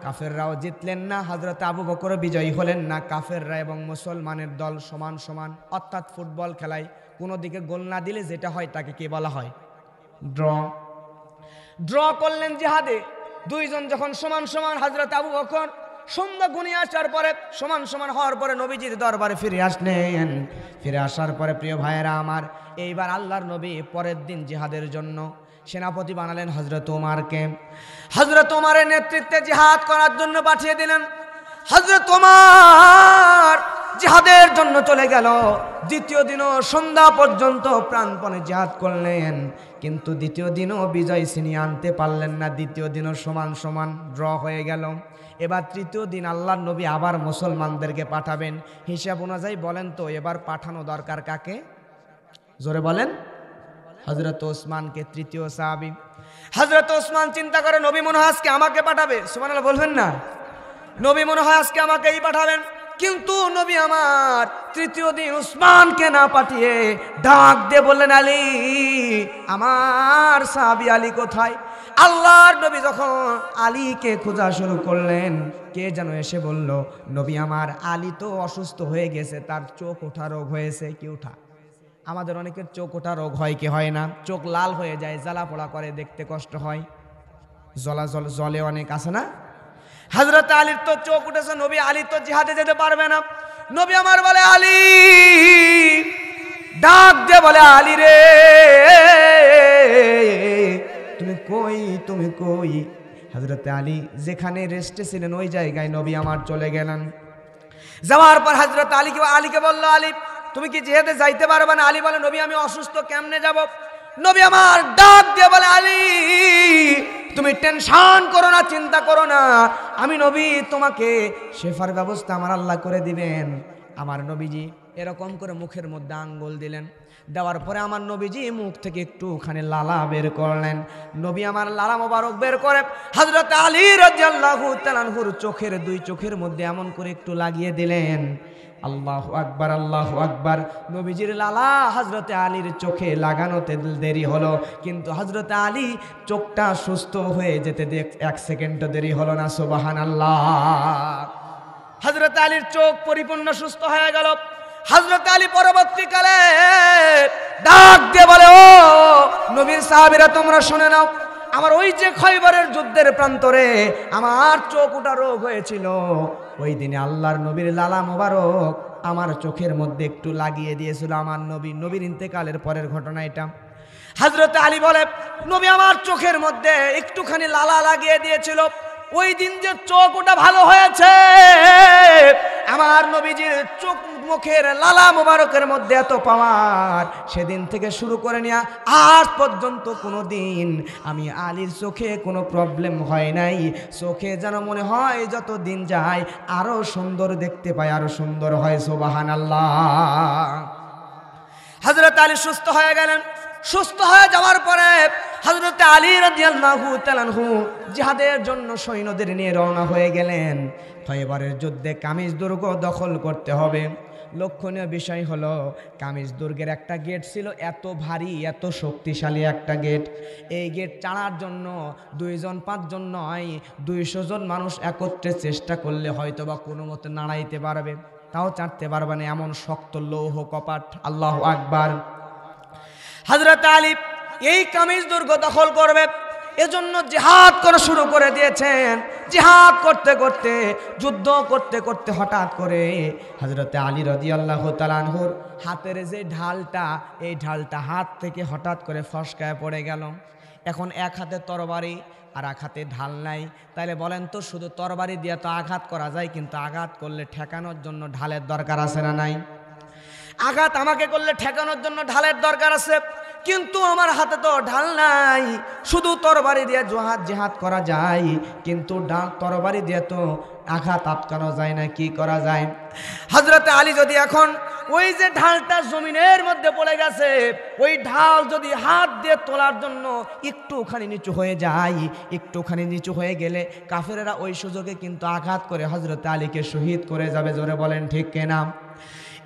কাফেররাও জিতলেন না, হযরত আবু বকর বিজয়ী হলেন না। কাফেররা এবং মুসলমানের দল সমান সমান, অর্থাৎ ফুটবল খেলায় কোনো দিকে গোল না দিলে যেটা হয় তাকে কি বলা হয়? ড্র করলেন জিহাদে। দুইজন যখন সমান সমান, হযরত আবু বকর সন্ধ্যা ঘনিয়ে আসার পরে সমান সমান হওয়ার পরে নবীজির দরবারে ফিরে আসলেন। ফিরে আসার পরে প্রিয় ভাইয়েরা আমার, এইবার আল্লাহর নবী পরের দিন জিহাদের জন্য সেনাপতি বানালেন হযরত ওমরকে। হযরত ওমরের নেতৃত্বে জিহাদ করার জন্য পাঠিয়ে দিলেন। হযরত ওমর জিহাদের জন্য চলে গেল। দ্বিতীয় দিনও সন্ধ্যা পর্যন্ত প্রাণপণে জিহাদ করলেন, কিন্তু দ্বিতীয় দিনও বিজয় ছিনিয়ে আনতে পারলেন না। দ্বিতীয় দিনও সমান সমান ড্র হয়ে গেল। এবার তৃতীয় দিন আল্লাহর নবী আবার মুসলমানদেরকে পাঠাবেন। হিসাব অনুযায়ী বলেন তো এবার পাঠানো দরকার কাকে? জোরে বলেন। হযরত ওসমানকে, তৃতীয় সাহাবী। হযরত ওসমান চিন্তা করে নবী মনে হয় আজকে আমাকে পাঠাবে। সুবহানাল্লাহ বলবেন না? নবী মনে হয় আজকে আমাকেই পাঠাবেন। কিন্তু নবী আমার তৃতীয় দিন ওসমানকে না পাঠিয়ে ডাক দিয়ে বললেন, আলী, আমার সাহাবী আলী কোথায়? আল্লাহর নবী যখন আলীকে খোঁজা শুরু করলেন, কে যেন এসে বলল, নবী আমার আলী তো অসুস্থ হয়ে গেছে, তার চোখ ওঠা রোগ হয়েছে। কি ওঠা? আমাদের অনেকের চোখ ওঠা রোগ হয় কি হয় না? চোখ লাল হয়ে যায়, জ্বালা পোড়া করে, দেখতে কষ্ট হয়, জলে অনেক আছে না? হযরত আলীর তো চোখ উঠেছে। নবী আলী তো জিহাদে যেতে পারবে না। নবী আমার বলে, আলী, ডাক দিয়ে বলে, আলী রে, তুমি কই? হযরত আলী যেখানে রেস্টে ছিলেন ওই জায়গায় নবী আমার চলে গেলেন। যাওয়ার পর হযরত আলীকে বলল, আলী, তুমি কি জিহাদে যাইতে পারবে না? আলী বলে, নবী আমি অসুস্থ, কেমনে যাব? নবী আমার ডাক দিয়ে বলে, আলী, তুমি টেনশন করো না, চিন্তা করো না, আমি নবী তোমাকে শেফার ব্যবস্থা আমার আল্লাহ করে দিবেন। আমার নবীজি এরকম করে মুখের মধ্যে আঙ্গুল দিলেন। দেওয়ার পরে আমার নবীজি মুখ থেকে একটুখানি লালা বের করলেন। নবী আমার লালা মোবারক বের করে হযরত আলী রাদিয়াল্লাহু তাআলা আনহুর চোখের, দুই চোখের মধ্যে এমন করে একটু লাগিয়ে দিলেন। আল্লাহু আকবার, আল্লাহু আকবার। নবীজির লালা হযরতে আলীর চোখে লাগানোতে দেরি হলো, কিন্তু হযরতে আলী চোখটা সুস্থ হয়ে যেতে এক সেকেন্ডও দেরি হলো না। সুবহানাল্লাহ। হযরতে আলীর চোখ পরিপূর্ণ সুস্থ হয়ে গেল। হযরত আলী পরবর্তীকালে ডাক দিয়ে বলে, ও নবীর সাহাবীরা, তোমরা শুনে নাও, আমার ওই যে খয়বরের যুদ্ধের প্রান্তরে আমার চোখ ওঠা রোগ হয়েছিল, ওই দিনে আল্লাহর নবীর লালা মোবারক আমার চোখের মধ্যে একটু লাগিয়ে দিয়েছিল আমার নবীর ইন্তেকালের পরের ঘটনা এটা। হযরত আলী বলে, নবী আমার চোখের মধ্যে একটুখানি লালা লাগিয়ে দিয়েছিল, ওই দিন যে চোখ ওটা ভালো হয়েছে, আমার নবীজির চোখ মুখের লালা মোবারকের মধ্যে এত পাওয়ার, সেদিন থেকে শুরু করে নিয়ে আজ পর্যন্ত কোনো দিন আমি আলীর চোখে কোনো প্রবলেম হয় নাই। চোখে যেন মনে হয় যত দিন যায় আরো সুন্দর দেখতে পাই, আরো সুন্দর হয়। সুবহানাল্লাহ। হযরত আলী সুস্থ হয়ে গেলেন। সুস্থ হয়ে যাওয়ার পরে হযরত আলী রাদিয়াল্লাহু তাআলা আনহু জিহাদের জন্য সৈন্যদের নিয়ে রওনা হয়ে গেলেন। খয়বরের যুদ্ধে কামিজ দুর্গ দখল করতে হবে। লক্ষণীয় বিষয় হলো, কামিজ দুর্গের একটা গেট ছিল, এত ভারী, এত শক্তিশালী একটা গেট। এই গেট চালার জন্য 2 জন 5 জন নয়, 200 জন মানুষ একত্রে চেষ্টা করলে হয়তো বা কোনো মতে নাড়াইতে পারবে, তাও চাটতে পারবে না, এমন শক্ত লৌহ কপাট। আল্লাহু আকবার। হযরত আলী এই কামিজ দুর্গ দখল করবে, এজন্য জিহাদ করা শুরু করে দিয়েছেন। জিহাদ করতে করতে, যুদ্ধ করতে করতে হঠাৎ করে হযরত আলী রাদিয়াল্লাহু তাআলা আনহুর হাতের যে ঢালটা, এই ঢালটা হাত থেকে হঠাৎ করে ফসকায় পড়ে গেল। এখন এক হাতে তরবারি আর এক হাতে ঢাল নাই, তাইলে বলেন তো, শুধু তরবারি দিয়ে তো আঘাত করা যায়, কিন্তু আঘাত করলে ঠেকানোর জন্য ঢালের দরকার আছে না নাই? আঘাত আমাকে করলে ঠেকানোর জন্য ঢালের দরকার আছে, কিন্তু আমার হাতে তো ঢাল নাই। শুধু তরবারি দিয়ে জিহাদ করা যায়, কিন্তু তরবারি দিয়ে তো আঘাত আটকানো যায় না। কি করা যায়? হযরত আলী যদি এখন ওই যে ঢালটা জমিনের মধ্যে পড়ে গেছে, ওই ঢাল যদি হাত দিয়ে তোলার জন্য একটুখানি নিচু হয়ে যায়, একটুখানি নিচু হয়ে গেলে কাফেরেরা ওই সুযোগে কিন্তু আঘাত করে হযরত আলীকে শহীদ করে যাবে। জোরে বলেন ঠিক কিনা?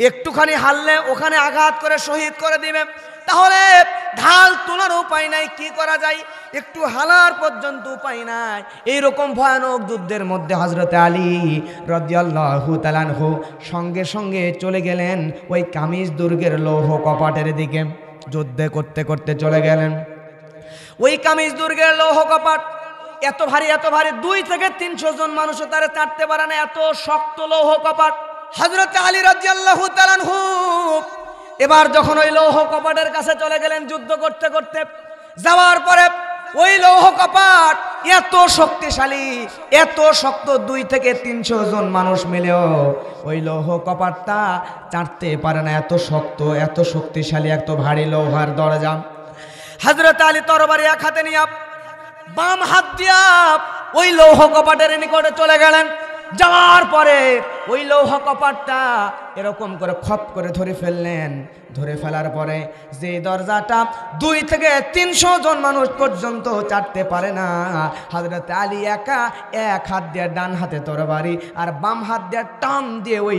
একটুখানি হারলে ওখানে আঘাত করে শহীদ করে দিবে। তাহলে ঢাল তোলার উপায় নাই, কি করা যায়? একটু হালার পর্যন্ত উপায় নাই। এইরকম ভয়ানক যুদ্ধের মধ্যে হযরত আলী রাদিয়াল্লাহু তাআলা আনহু সঙ্গে সঙ্গে চলে গেলেন ওই কামিজ দুর্গের লৌহ কপাটের দিকে। যুদ্ধে করতে করতে চলে গেলেন ওই কামিজ দুর্গের লৌহ কপাট। এত ভারী 2 থেকে 300 জন মানুষও তারা চাটতে পারে না, এত শক্ত লৌহ কপাট। হযরত আলী রাদিয়াল্লাহু তাআলা আনহু এবার যখন ওই লৌহ কপাটের কাছে চলে গেলেন যুদ্ধ করতে করতে, যাওয়ার পরে ওই লৌহ কপাট এত শক্তিশালী, এত শক্ত, 2 থেকে 300 জন মানুষ মিলেও ওই লৌহ কপাটটা চাটতে পারে না, এত শক্ত, এত শক্তিশালী, এত ভারী লৌহার দরজা। হযরত আলী তরবারি এক হাতে নিয়ে বাম হাত দিয়া ওই লৌহ কপাটের নিকটে চলে গেলেন। যাওয়ার পরে ওই লৌহ কপাটটা এরকম করে খপ করে ধরে ফেললেন। ধরে ফেলার পরে যে দরজাটা 2 থেকে 300 জন মানুষ পর্যন্ত চাটতে পারে না, হযরত আলী একা এক হাত দিয়ে ডান হাতে তরবারি আর বাম হাত দিয়ে টান দিয়ে ওই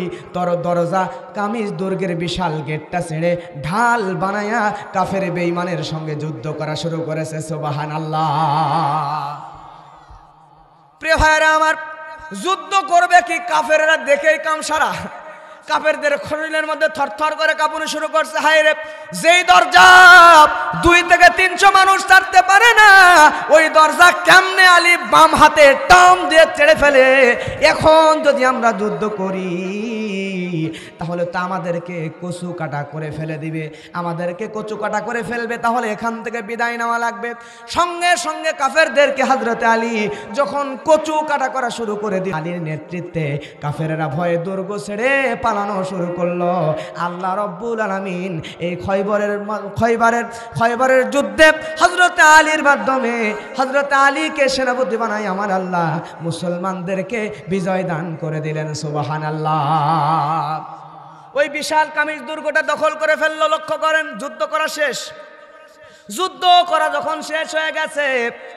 দরজা কামিজ দুর্গের বিশাল গেটটা ছেড়ে ঢাল বানায়া কাফের বেঈমানের সঙ্গে যুদ্ধ করা শুরু করেছে। সুবহানাল্লাহ। প্রিয় ভাইরা আমার, যুদ্ধ করবে কি কাফেররা দেখেই কামসারা। কাফেরদের শরীরের মধ্যে থরথর করে কাঁপুনি শুরু করছে। হায় রে, যেই দরজা 2 থেকে 300 মানুষ ছাড়তে পারে না, ওই দরজা কেমনে আলী বাম হাতে টান দিয়ে ছেড়ে ফেলে। এখন যদি আমরা যুদ্ধ করি তাহলে তো আমাদেরকে কচু কাটা করে ফেলে দিবে, আমাদেরকে কচু কাটা করে ফেলবে, তাহলে এখান থেকে বিদায় নেওয়া লাগবে। সঙ্গে সঙ্গে কাফেরদেরকে হযরত আলী যখন কচু কাটা করা শুরু করে দিল, আলীর নেতৃত্বে কাফেরেরা ভয়ে দুর্গ ছেড়ে পালানো শুরু করলো। আল্লাহ রব্বুল আলামিন এই খয়বরের যুদ্ধে হযরত আলীর মাধ্যমে হযরত আলীকে সেনাপতি বানাই আমার আল্লাহ মুসলমানদেরকে বিজয় দান করে দিলেন। সুবহানাল্লাহ। ওই বিশাল কামিজ দুর্গটা দখল করে ফেললো। লক্ষ্য করেন, যুদ্ধ করা শেষ। যুদ্ধ করা যখন শেষ হয়ে গেছে,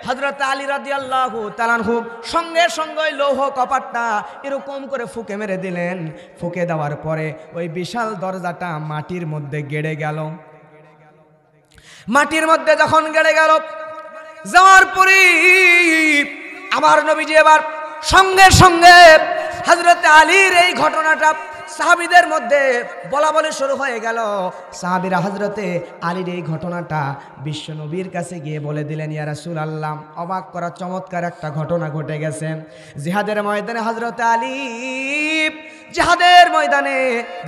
হযরত আলী রাদিয়াল্লাহু তাআলা আনহু সঙ্গে সঙ্গে ওই লৌহ কপাটটা এরকম করে ফুঁকে মেরে দিলেন। ফুঁকে দেওয়ার পরে ওই বিশাল দরজাটা মাটির মধ্যে গেড়ে গেল। মাটির মধ্যে যখন গেড়ে গেল, যাওয়ার পরে আমার নবীজি এবার সঙ্গে সঙ্গে হযরত আলীর এই ঘটনাটা সাহাবীদের মধ্যে বলা বলে শুরু হয়ে গেল। সাহাবীরা হযরতে আলীর এই ঘটনাটা বিশ্ব নবীর কাছে গিয়ে বলে দিলেন, ইয়া রাসূলুল্লাহ, অবাক করা চমৎকার একটা ঘটনা ঘটে গেছে। জিহাদের ময়দানে হযরতে আলী জিহাদের ময়দানে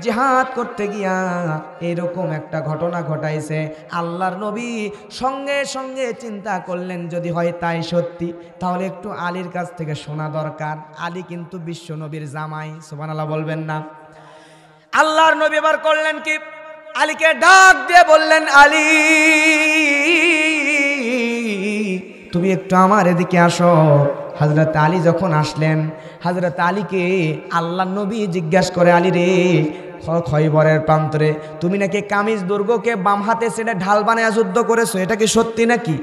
জিহাদ করতে গিয়া এরকম একটা ঘটনা ঘটাইছে। আল্লাহর নবী সঙ্গে সঙ্গে চিন্তা করলেন, যদি হয় তাই সত্যি, তাহলে একটু আলীর কাছ থেকে শোনা দরকার। আলী কিন্তু বিশ্ব নবীর জামাই। সুবহানাল্লাহ বলবেন না? আল্লাহর নবী এবার করলেন কি, আলীকে ডাক দিয়ে বললেন, আলী তুমি একটু আমার এদিকে আসো। হযরত আলী যখন আসলেন, হযরত আলীকে আল্লাহর নবী জিজ্ঞাসা করে, আলী রে, খয়বরের প্রান্তরে তুমি নাকি কামিজ দুর্গকে বাম হাতে ছেড়ে ঢাল বানায়া যুদ্ধ করেছো, এটা কি সত্যি নাকি?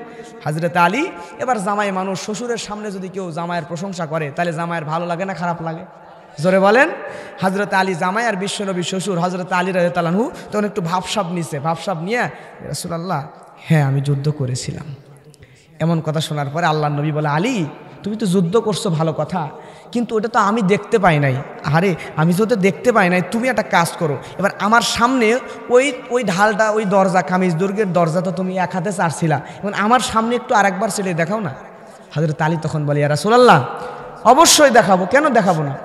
হযরত আলী এবার জামাই মানুষ, শ্বশুরের সামনে যদি কেউ জামাইয়ের প্রশংসা করে তাহলে জামাইয়ের ভালো লাগে না খারাপ লাগে? জোরে বলেন। হযরত আলী জামাই আর বিশ্বনবী শ্বশুর হযরত আলী রাদিয়াল্লাহু আনহু তখন একটু ভাবসাব নিছে। ভাবসাব নিয়ে, রাসূলুল্লাহ, হ্যাঁ আমি যুদ্ধ করেছিলাম। এমন কথা শোনার পরে আল্লাহর নবী বলে, আলী তুমি তো যুদ্ধ করছো ভালো কথা, কিন্তু ওটা তো আমি দেখতে পাই নাই। আরে আমি তো দেখতে পাই নাই, তুমি একটা কাজ করো, এবার আমার সামনে ওই ঢালটা, ওই দরজা, কামিজ দুর্গের দরজা তো তুমি এক হাতে চাড়ছিলা, এবং আমার সামনে একটু আরেকবার ছেড়ে দেখাও না। হযরত আলী তখন বলে, ইয়া রাসূলুল্লাহ, অবশ্যই দেখাবো, কেন দেখাবো না।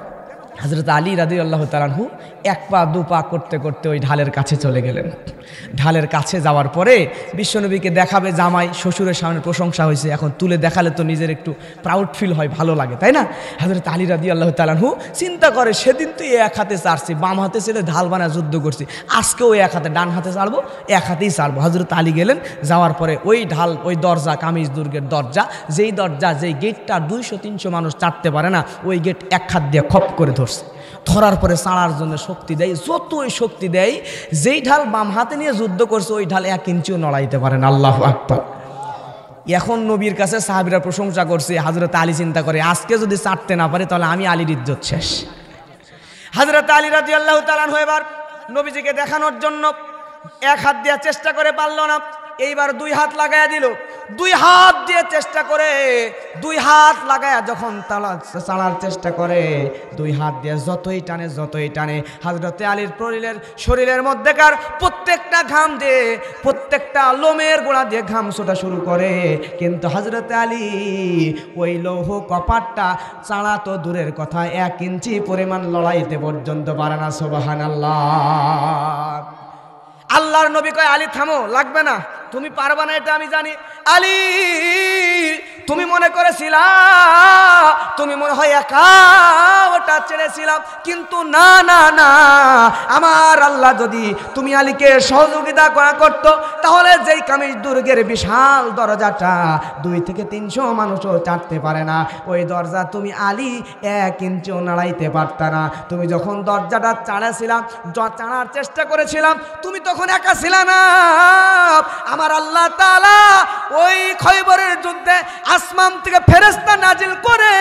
হযরত আলী রাদিয়াল্লাহু তাআলা আনহু 1 পা 2 পা করতে করতে ওই ঢালের কাছে চলে গেলেন। ঢালের কাছে যাওয়ার পরে বিশ্বনবীকে দেখাবে, জামাই শ্বশুরের সামনে প্রশংসা হয়েছে, এখন তুলে দেখালে তো নিজের একটু প্রাউড ফিল হয়, ভালো লাগে, তাই না? হযরত আলী রাদিয়াল্লাহু তাআলা আনহু চিন্তা করে, সেদিন তো এক হাতে চাড়ছি, বাম হাতে ছেড়ে ঢাল বানায় যুদ্ধ করছি, আজকেও এক হাতে, ডান হাতে চাড়বো, এক হাতেই চাড়বো। হযরত আলী গেলেন, যাওয়ার পরে ওই ঢাল, ওই দরজা, কামিজ দুর্গের দরজা, যেই গেটটা 200-300 মানুষ চাটতে পারে না, ওই গেট এক হাত দিয়ে খপ করে ধরছে। ধরার পরে ছাড়ার জন্য শক্তি দেয়, যতই শক্তি দেয়, যেই ঢাল বাম হাতে নিয়ে যুদ্ধ করছে ওই ঢাল 1 ইঞ্চিও নড়াইতে পারে না। আল্লাহু আকবার। এখন নবীর কাছে সাহাবীরা প্রশংসা করছে, হযরত আলী চিন্তা করে আজকে যদি চাটতে না পারে তাহলে আমি আলীর ইজ্জত শেষ। হযরত আলী রাদিয়াল্লাহু তাআলা আনহু এবার নবীজিকে দেখানোর জন্য 1 হাত দিয়ে চেষ্টা করে পারল না, এইবার 2 হাত লাগায়া দিল। 2 হাত দিয়ে চেষ্টা করে, 2 হাত লাগায়া যখন চালার চেষ্টা করে, 2 হাত দিয়ে যতই টানে হযরত আলীর শরীরের মধ্যেকার প্রত্যেকটা ঘাম দিয়ে, প্রত্যেকটা লোমের গোড়া দিয়ে ঘাম ছোটা শুরু করে, কিন্তু হযরত আলী ওই লৌহ কপাটটা চালা তো দূরের কথা 1 ইঞ্চি পরিমাণ লড়াইতে পর্যন্ত পারে না। সুবহানাল্লাহ। আল্লাহর নবী কয় আলী থামো, লাগবে না, তুমি পারবা না এটা আমি জানি। আলী তুমি মনে করেছিলা তুমি মনে হয় একা ওটা ছেড়েছিলাম, কিন্তু না না না, আমার আল্লাহ যদি তুমি আলীকে সহযোগিতা করতো তাহলে যেই কামিজ দুর্গের বিশাল দরজাটা 2 থেকে 300 মানুষও চাটতে পারে না, ওই দরজা তুমি আলী 1 ইঞ্চিও নাড়াইতে পারতা না। তুমি যখন দরজাটা চাড়ার চেষ্টা করেছিলাম, তুমি তখন একা ছিলা না। আমার আল্লাহ তাআলা ওই খয়বরের যুদ্ধে আসমান থেকে ফেরেশতা নাজিল করে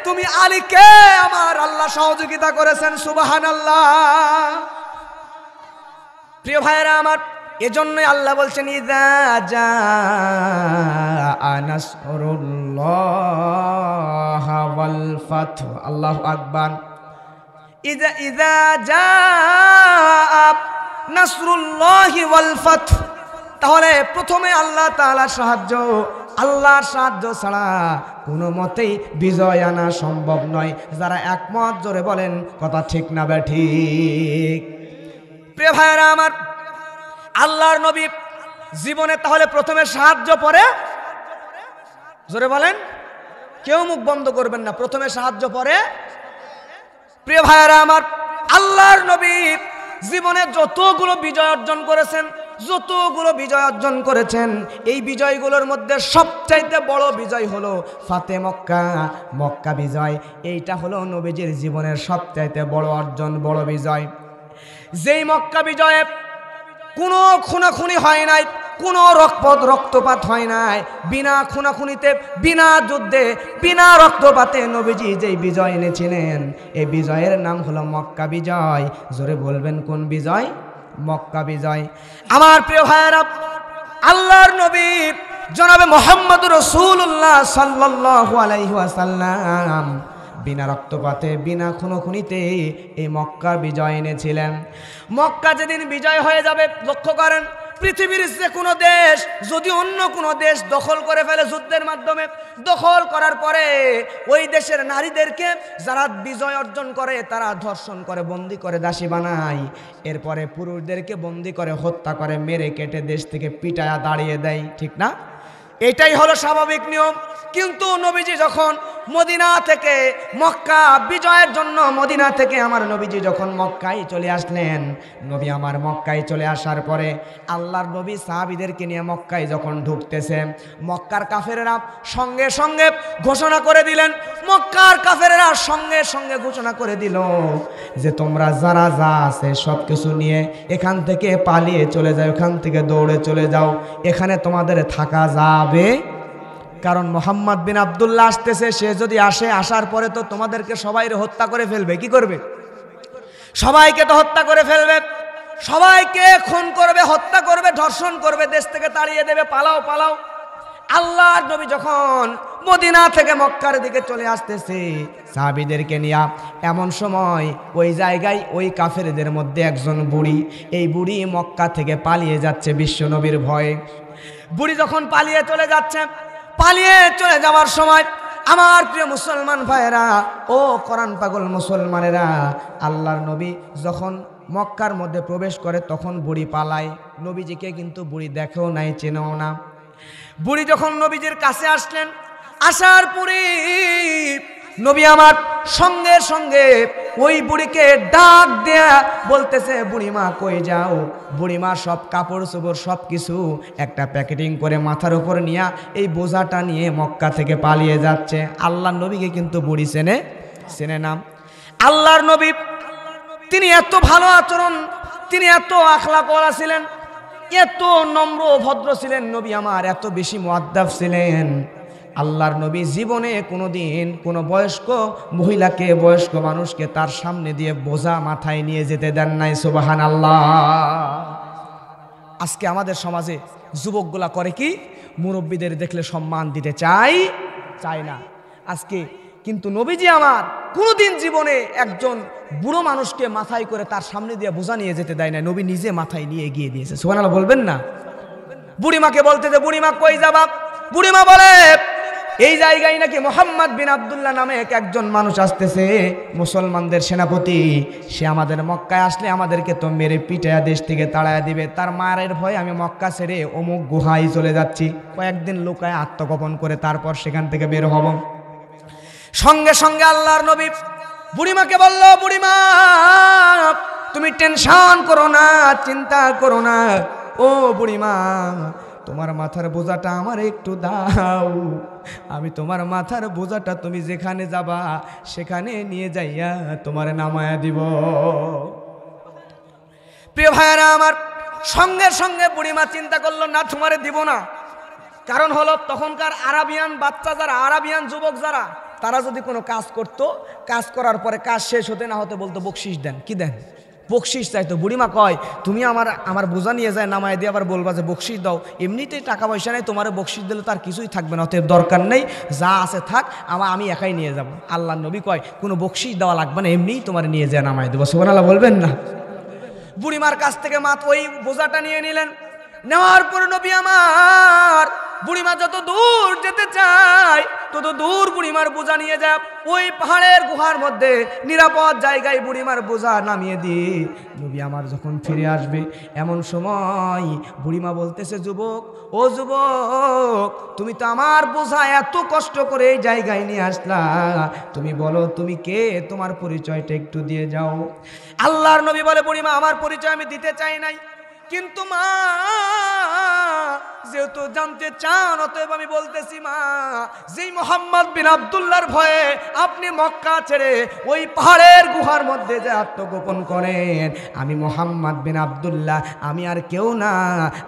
তুমি আলীকে আমার আল্লাহ সহযোগিতা করেছেন। সুবহানাল্লাহ। প্রিয় ভাইরা আমার, এজন্যই আল্লাহ বলছেন ইযা জাআ নাসরুল্লাহ ওয়াল ফাতহ। আল্লাহু আকবার। ইযা জাআ নাসরুল্লাহ ওয়াল ফাতহ। তাহলে প্রথমে আল্লাহ তাআলার সাহায্য, আল্লাহর সাহায্য ছাড়া কোনো মতেই বিজয় আনা সম্ভব নয়। যারা একমত জোরে বলেন কথা ঠিক না ঠিক? প্রিয় ভাইরা আমার, আল্লাহর নবী জীবনে তাহলে প্রথমে সাহায্য, পরে জোরে বলেন, কেউ মুখ বন্ধ করবেন না, প্রথমে সাহায্য পরে। প্রিয় ভাইরা আমার, আল্লাহর নবী জীবনে যতগুলো বিজয় অর্জন করেছেন, এই বিজয়গুলোর মধ্যে সবচাইতে বড় বিজয় হলো ফাতে মক্কা বিজয়। এইটা হলো নবীজির জীবনের সবচাইতে বড় অর্জন, বড় বিজয়। যেই মক্কা বিজয়ে কোনো খুনাখুনি হয় নাই, কোনো রক্তপাত হয় নাই, বিনা খুনাখুনিতে, বিনা যুদ্ধে, বিনা রক্তপাতে নবীজি যেই বিজয় এনেছিলেন, এই বিজয়ের নাম হলো মক্কা বিজয়। জোরে বলবেন কোন বিজয়? মক্কা বিজয়। আমার প্রিয় ভাইয়েরা, আল্লাহর নবী জনাবে মুহাম্মদুর রাসূলুল্লাহ সাল্লাল্লাহু আলাইহি ওয়াসাল্লাম বিনা রক্তপাতে, বিনা খুনোখুনিতে এই মক্কার বিজয় এনেছিলেন। মক্কা যেদিন বিজয় হয়ে যাবে, লক্ষ্য করেন, পৃথিবীর যে কোনো দেশ যদি অন্য কোনো দেশ দখল করে ফেলে যুদ্ধের মাধ্যমে, দখল করার পরে ওই দেশের নারীদেরকে যারা বিজয় অর্জন করে তারা ধর্ষণ করে, বন্দি করে, দাসী বানায়। এরপরে পুরুষদেরকে বন্দি করে, হত্যা করে, মেরে কেটে দেশ থেকে পিটায়া দাঁড়িয়ে দেয়, ঠিক না? এটাই হলো স্বাভাবিক নিয়ম। কিন্তু নবীজি যখন মদিনা থেকে মক্কা বিজয়ের জন্য, মদিনা থেকে আমার নবীজি যখন মক্কায় চলে আসলেন, নবী আমার মক্কায় চলে আসার পরে আল্লাহর নবী সাহাবীদেরকে নিয়ে মক্কায় যখন ঢুকতেছে, মক্কার কাফেরেরা সঙ্গে সঙ্গে ঘোষণা করে দিলেন, মক্কার কাফেরেরা সঙ্গে সঙ্গে ঘোষণা করে দিল যে তোমরা যারা যা আছে সব কিছু নিয়ে এখান থেকে পালিয়ে চলে যাও, এখান থেকে দৌড়ে চলে যাও, এখানে তোমাদের থাকা যাবে। কারণ মোহাম্মদ বিন আব্দুল্লাহ আসতেছে, সে যদি আসে, আসার পরে তো তোমাদেরকে সবাইকে হত্যা করে ফেলবে। কি করবে? সবাইকে তো হত্যা করে ফেলবে, সবাইকে খুন করবে, হত্যা করবে, ধর্ষণ করবে, দেশ থেকে তাড়িয়ে দেবে, পালাও পালাও। আল্লাহর নবী যখন মদিনা থেকে মক্কার দিকে চলে আসতেছে সাহাবীদেরকে নিয়ে, এমন সময় ওই জায়গায় ওই কাফেরদের মধ্যে একজন বুড়ি, এই বুড়ি মক্কা থেকে পালিয়ে যাচ্ছে বিশ্ব নবীর ভয়ে। বুড়ি যখন পালিয়ে চলে যাচ্ছে, পালিয়ে চলে যাওয়ার সময় আমার প্রিয় মুসলমান ভাইয়েরা, ও কোরআন পাগল মুসলমানেরা, আল্লাহর নবী যখন মক্কার মধ্যে প্রবেশ করে তখন বুড়ি পালায়। নবীজিকে কিন্তু বুড়ি দেখেও নাই, চেনেও না। বুড়ি যখন নবীজির কাছে আসলেন, আসার পরে নবী আমার সঙ্গে সঙ্গে ওই বুড়িকে ডাক দেয়া বলতেছে, বুড়িমা কই যাও? বুড়িমা সব কাপড় চোপড় সব কিছু একটা প্যাকেটিং করে মাথার উপর নিয়ে এই বোঝাটা নিয়ে মক্কা থেকে পালিয়ে যাচ্ছে। আল্লাহর নবীকে কিন্তু বুড়ি চেনে না। আল্লাহর নবী তিনি এত ভালো আচরণ, তিনি এত আখলাকওয়ালা ছিলেন, এত নম্র ভদ্র ছিলেন। নবী আমার এত বেশি মুআদ্দাব ছিলেন। আল্লাহর নবী জীবনে কোনোদিন কোনো বয়স্ক মহিলাকে, বয়স্ক মানুষকে তার সামনে দিয়ে বোঝা মাথায় নিয়ে যেতে দেন নাই। সুবহানাল্লাহ। আজকে আমাদের সমাজে যুবকগুলা করে কি, মুরব্বীদের দেখলে সম্মান দিতে চায় না। আজকে কিন্তু নবীজি আমার কোনোদিন জীবনে একজন বুড়ো মানুষকে মাথায় করে তার সামনে দিয়ে বোঝা নিয়ে যেতে দেয় না, নবী নিজে মাথায় নিয়ে এগিয়ে দিয়েছে। সুবহানাল্লাহ বলবেন না? বুড়িমাকে বলতে যে, বুড়িমা কই যাবা? বুড়িমা বলে, এই জায়গায় নাকি মোহাম্মদ বিন আব্দুল্লাহ নামে একজন মানুষ আসতেছে, মুসলমানদের সেনাপতি। সে আমাদের মক্কায় আসলে আমাদেরকে তো মেরে পিটায়া দেশ থেকে তাড়ায়া দিবে। তার মায়ের ভয়ে আমি মক্কা ছেড়ে অমুক গুহায় চলে যাচ্ছি, কয়েকদিন লুকায় আত্মগোপন করে তারপর সেখান থেকে বের হব। সঙ্গে সঙ্গে আল্লাহর নবী বুড়িমাকে বলল, বুড়িমা তুমি টেনশন করো না, চিন্তা করো না। ও বুড়িমা, তোমার মাথার বোঝাটা আমার একটু দাও, আমি তোমার মাথার বোঝাটা তুমি যেখানে যাবা সেখানে নিয়ে যাইয়া তোমার নামায়া দিব। প্রিয় ভাইয়েরা আমার, সঙ্গে সঙ্গে বুড়িমা চিন্তা করলো, না তোমারে দিব না। কারণ হলো তখনকার আরাবিয়ান বাচ্চা যারা, আরাবিয়ান যুবক যারা, তারা যদি কোনো কাজ করতো, কাজ করার পরে কাজ শেষ হতে না হতে বলতো বকশিস দেন। কি দেন? বকশিস চাইতো। বুড়িমা কয়, তুমি আমার বোঝা নিয়ে যায় নামায় দিয়ে আবার বলবা যে বকশিস দাও। এমনিতেই টাকা পয়সা নেই, তোমার বকশিস দিলে তার কিছুই থাকবে না, অতএব দরকার নেই, যা আছে থাক, আমি একাই নিয়ে যাব। আল্লাহ নবী কয়, কোনো বকশিস দেওয়া লাগবে না, এমনিই তোমার নিয়ে যায় নামায় দেবো। সুবহানাল্লাহ বলবেন না? বুড়িমার কাছ থেকে ওই বোঝাটা নিয়ে নিলেন। নেওয়ার পর নবী আমার বুড়িমা যত দূর যেতে চায় তত দূর বুড়িমার বোঝা নিয়ে যায়। ওই পাহাড়ের গুহার মধ্যে নিরাপদ জায়গায় বুড়িমার বোঝা নামিয়ে দিয়ে নবী আমার যখন ফিরে আসবে, এমন সময় বুড়িমা বলতেছে, যুবক, ও যুবক, তুমি তো আমার বোঝা এত কষ্ট করে এই জায়গায় নিয়ে আসলা, তুমি বলো তুমি কে, তোমার পরিচয়টা একটু দিয়ে যাও। আল্লাহর নবী বলে, বুড়িমা আমার পরিচয় আমি দিতে চাই নাই, কিন্তু মা যেহেতু জানতে চান অতএব আমি বলতেছি, মা, যেই মোহাম্মদ বিন আব্দুল্লাহর ভয়ে আপনি মক্কা ছেড়ে ওই পাহাড়ের গুহার মধ্যে যে আত্মগোপন করেন, আমি মোহাম্মদ বিন আব্দুল্লাহ, আমি আর কেউ না,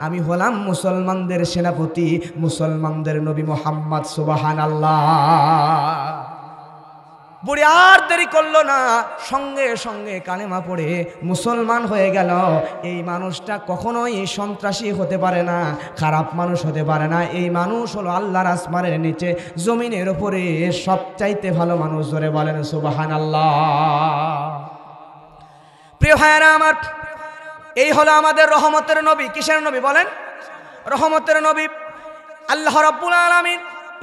আমি হলাম মুসলমানদের সেনাপতি, মুসলমানদের নবী মোহাম্মদ। সুবহানাল্লাহ। বুড়ি আর দেরি করলো না, সঙ্গে সঙ্গে কালেমা পড়ে মুসলমান হয়ে গেল। এই মানুষটা কখনোই সন্ত্রাসী হতে পারে না, খারাপ মানুষ হতে পারে না। এই মানুষ হলো আল্লাহর আসমানের নিচে জমিনের উপরে সবচাইতে ভালো মানুষ। ধরে বলেন সুবহানাল্লাহ। প্রিয় ভাইয়েরা আমার, এই হলো আমাদের রহমতের নবী। কিসের নবী বলেন? রহমতের নবী। আল্লাহ রাব্বুল আলামিন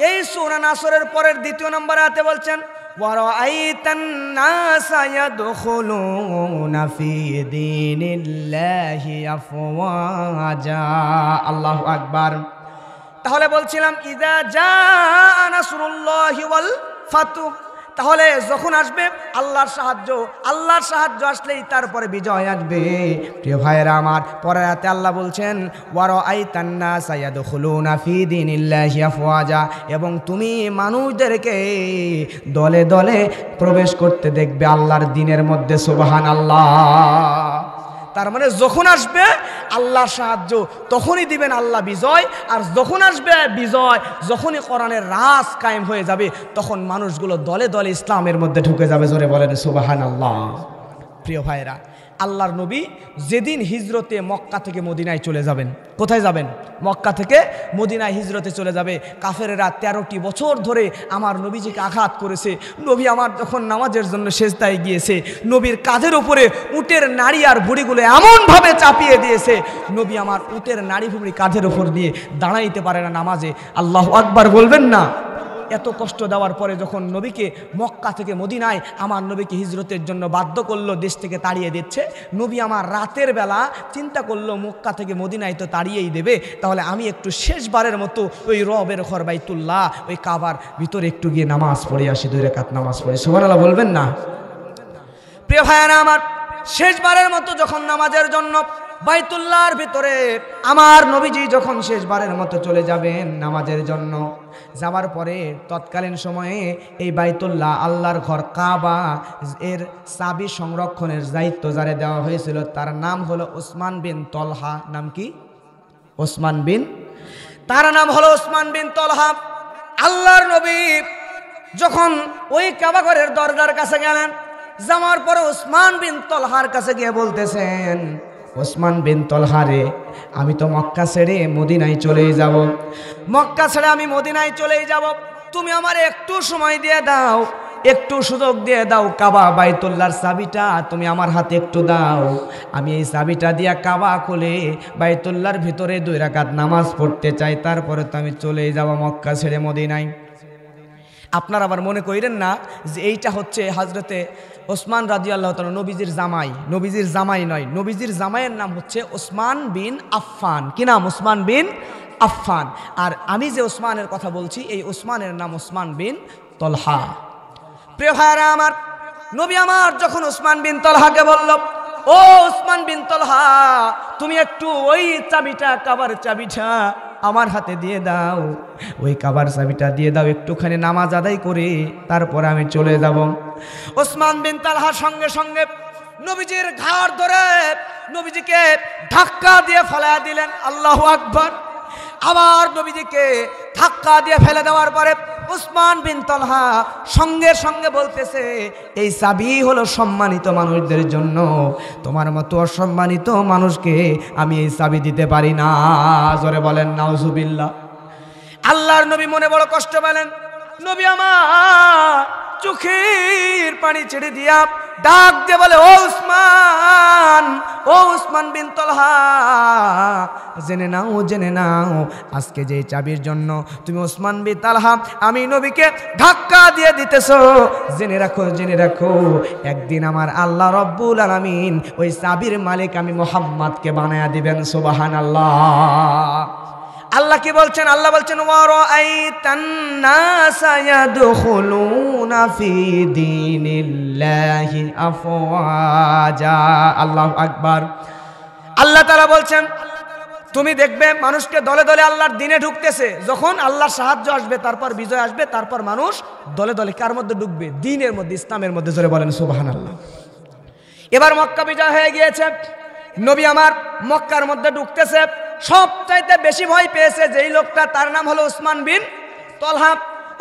এই সূরা নাসরের পরের ২ নম্বর আয়াতে বলছেন, ওয়ারাআইতান নাসা ইয়াদখুলুনা ফি দীনিল্লাহি আফওয়াজা। আল্লাহু আকবার। তাহলে বলছিলাম, ইযা জাআ নাসরুল্লাহি ওয়াল ফাতহ, তাহলে যখন আসবে আল্লাহর সাহায্য আসলেই তারপরে বিজয় আসবে। প্রিয় ভাইয়েরা আমার, পরের আয়াতে আল্লাহ বলছেন, ওয়ারাআইতান নাসা ইয়াদখুলুনা ফি দীনিল্লাহি আফওয়াজা, এবং তুমি মানুষদেরকে দলে দলে প্রবেশ করতে দেখবে আল্লাহর দ্বীনের মধ্যে। সুবহানাল্লাহ। তার মানে যখন আসবে আল্লাহর সাহায্য তখনই দিবেন আল্লাহ বিজয়, আর যখন আসবে বিজয়, যখনই কোরআনের রাজ কায়েম হয়ে যাবে, তখন মানুষগুলো দলে দলে ইসলামের মধ্যে ঢুকে যাবে। জোরে বলেন সুবহানাল্লাহ। প্রিয় ভাইরা, আল্লাহর নবী যেদিন হিজরতে মক্কা থেকে মদিনায় চলে যাবেন, কোথায় যাবেন? মক্কা থেকে মদিনায় হিজরতে চলে যাবে। কাফেরেরা 13টি বছর ধরে আমার নবীজিকে আঘাত করেছে। নবী আমার যখন নামাজের জন্য সেজদায় গিয়েছে, নবীর কাঁধের উপরে উটের নাড়ি আর ভুঁড়িগুলো এমনভাবে চাপিয়ে দিয়েছে, নবী আমার উটের নাড়ি ভুঁড়ি কাঁধের উপর দিয়ে দাঁড়াইতে পারে না নামাজে। আল্লাহু আকবার বলবেন না? এত কষ্ট দেওয়ার পরে যখন নবীকে মক্কা থেকে মদিনায় আমার নবীকে হিজরতের জন্য বাধ্য করলো, দেশ থেকে তাড়িয়ে দিচ্ছে, নবী আমার রাতের বেলা চিন্তা করলো, মক্কা থেকে মদিনায় তো তাড়িয়েই দেবে, তাহলে আমি একটু শেষবারের মতো ওই রবের ঘর বাইতুল্লাহ, ওই কাবার ভিতরে একটু গিয়ে নামাজ পড়ে আসি, 2 রাকাত নামাজ পড়ে। সুবহানাল্লাহ বলবেন না? প্রিয় ভাইয়েরা আমার, শেষবারের মতো যখন নামাজের জন্য বাইতুল্লাহর ভিতরে আমার নবীজি যখন শেষবারের মতো চলে যাবেন নামাজের জন্য, যাওয়ার পরে তৎকালীন সময়ে এই বাইতুল্লাহ আল্লাহর ঘর কাবা এর চাবি সংরক্ষণের দায়িত্ব যারে দেওয়া হয়েছিল তার নাম হলো ওসমান বিন তলহা। নাম কি? ওসমান বিন, তার নাম হলো ওসমান বিন তলহা। আল্লাহর নবী যখন ওই কাবা ঘরের দরজার কাছে গেলেন, যাওয়ার পরে ওসমান বিন তলহার কাছে গিয়ে বলতেছেন, ওসমান বিন তলহা রে, আমি তো মক্কা ছেড়ে মদিনায় চলেই যাব, মক্কা ছেড়ে আমি মদিনায় চলেই যাব, তুমি আমার একটু সময় দিয়ে দাও, একটু সুযোগ দিয়ে দাও, কাবা বাইতুল্লাহর চাবিটা তুমি আমার হাতে একটু দাও, আমি এই চাবিটা দিয়া কাবা খুলে বাইতুল্লাহর ভিতরে 2 রাকাত নামাজ পড়তে চাই, তারপরে তো আমি চলেই যাব মক্কা ছেড়ে মদিনায়। আপনারা আবার মনে করেন না যে এইটা হচ্ছে হযরতে ওসমান রাদিয়াল্লাহু তাআলা নবীজির জামাই। নবীজির জামাই নয়, নবীজির জামাইয়ের নাম হচ্ছে ওসমান বিন আফফান। কি নাম? ওসমান বিন আফফান। আর আমি যে ওসমানের কথা বলছি এই ওসমানের নাম ওসমান বিন তলহা। প্রিয় ভাইরা আমার, নবী আমার যখন ওসমান বিন তলহাকে বলল, ও ওসমান বিন তলহা, তুমি একটু ওই চাবিটা, কাবার চাবিটা আমার হাতে দিয়ে দাও, ওই কাবার চাবিটা দিয়ে দাও, একটুখানি নামাজ আদায় করে তারপরে আমি চলে যাব। ওসমান বিন তালহার সঙ্গে সঙ্গে নবীজির ঘাড় ধরে নবীজিকে ধাক্কা দিয়ে ফেলা দিলেন। আল্লাহু আকবার। আবার নবীজিকে ধাক্কা দিয়ে ফেলে দেওয়ার পরে ওসমান বিন তলহা সঙ্গে সঙ্গে বলতেছে, এই চাবি হলো সম্মানিত মানুষদের জন্য, তোমার মতো অসম্মানিত মানুষকে আমি এই চাবি দিতে পারি না। জোরে বলেন নাউজুবিল্লাহ। আল্লাহর নবী মনে বড় কষ্ট পেলেন। নবী আমার চোখের পানি ছেড়ে দিয়া ডাক দিয়ে বলে, ও উসমান, ও উসমান বিন তলহা, জেনে নাও, জেনে নাও, আজকে যে চাবির জন্য তুমি ওসমান বিন তলহা আমি নবীকে ধাক্কা দিয়ে দিতেছো, জেনে রাখো, জেনে রাখো, একদিন আমার আল্লাহ রব্বুল আলামিন ওই চাবির মালিক আমি মুহাম্মদকে বানায়া দিবেন। সুবহানাল্লাহ। আল্লাহ কি বলছেন? আল্লাহ বলছেন, ওয়ারাআইতান নাসা ইয়াদখুলুনা ফি দীনিল্লাহি আফওয়াজা। আল্লাহু আকবার। আল্লাহ তাআলা বলছেন, তুমি দেখবে মানুষকে দলে দলে আল্লাহর দ্বীনে ঢুকতেছে, যখন আল্লাহর সাহায্য আসবে, তারপর বিজয় আসবে, তারপর মানুষ দলে দলে কার মধ্যে ঢুকবে? দ্বীনের মধ্যে, ইসলামের মধ্যে। জোরে বলেন সুবহানাল্লাহ। এবার মক্কা বিজয় হয়ে গিয়েছে, নবী আমার মক্কার মধ্যে ঢুকতেছে, সবচাইতে বেশি ভয় পেয়েছে যেই লোকটা, তার নাম হলো ওসমান বিন তলহা।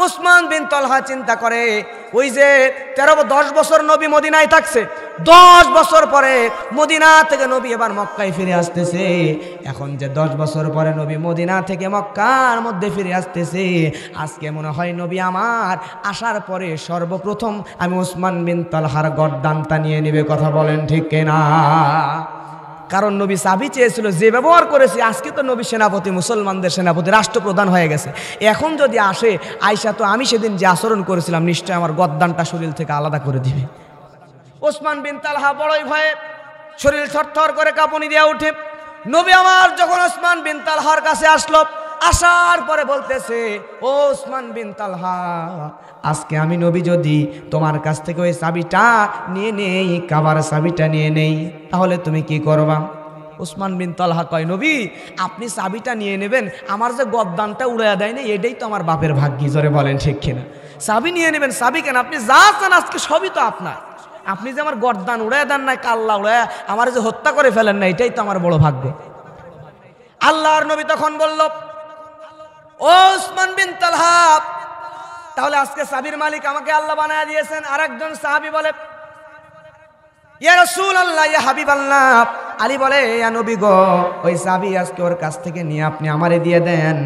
ওসমান বিন তলহা চিন্তা করে, ওই যে 10 বছর নবী মদিনায় থাকছে, 10 বছর পরে মদিনা থেকে নবী এবার মক্কায় ফিরে আসতেছে, এখন যে 10 বছর পরে নবী মদিনা থেকে মক্কার মধ্যে ফিরে আসতেছে, আজকে মনে হয় নবী আমার আসার পরে সর্বপ্রথম আমি ওসমান বিন তলহার গর্দানটা নিয়ে নেবে। কথা বলেন ঠিক কিনা? কারণ নবী চাবি চেয়েছিল, যে ব্যবহার করেছে, আজকে তো নবী সেনাপতি, মুসলমানদের সেনাপতি, রাষ্ট্রপ্রধান হয়ে গেছে, এখন যদি আসে আয়সা, তো আমি সেদিন যে আচরণ করেছিলাম নিশ্চয় আমার গদ্দানটা শরীর থেকে আলাদা করে দিবে। ওসমান বিন তালহা বড়ই ভয়ে শরীর থরথর করে কাঁপুনি দিয়ে ওঠে। নবী আমার যখন ওসমান বিন তালহার কাছে আসলো, আসার পরে বলতেছে, ও ওসমান বিন তালহা, আজকে আমি নবী যদি তোমার কাছ থেকে ওই চাবিটা নিয়ে নেই, কাবার চাবিটা নিয়ে নেই, তাহলে তুমি কি করবা? ওসমান বিন তালহা কয়, নবী আপনি চাবিটা নিয়ে নেবেন, আমার যে গদ্দানটা উড়াইয়া দেয় না, এটাই তো আমার বাপের ভাগ্যি। জোরে বলেন ঠিক কিনা? চাবি নিয়ে নেবেন, চাবি কেন? আপনি যা চান আজকে সবই তো আপনার, আপনি যে আমার গদ্দান উড়াইয়া দেন নাই, কাল্লা উড়াইয়া আমার যে হত্যা করে ফেলেন না, এটাই তো আমার বড় ভাগ্য। আল্লাহর নবী তখন বলল, ও ওসমান বিন তালহা, তাহলে আজকে চাবির মালিক আমাকে আল্লাহ বানায়া দিয়েছেন। আর একজন সাহাবী বলে, ইয়া রাসূলুল্লাহ, ইয়া হাবিবাল্লাহ। আলী বলে, ইয়া নবী গো, ওই চাবি আজকে ওর কাছ থেকে নিয়ে আপনি আমারে দিয়ে দেন।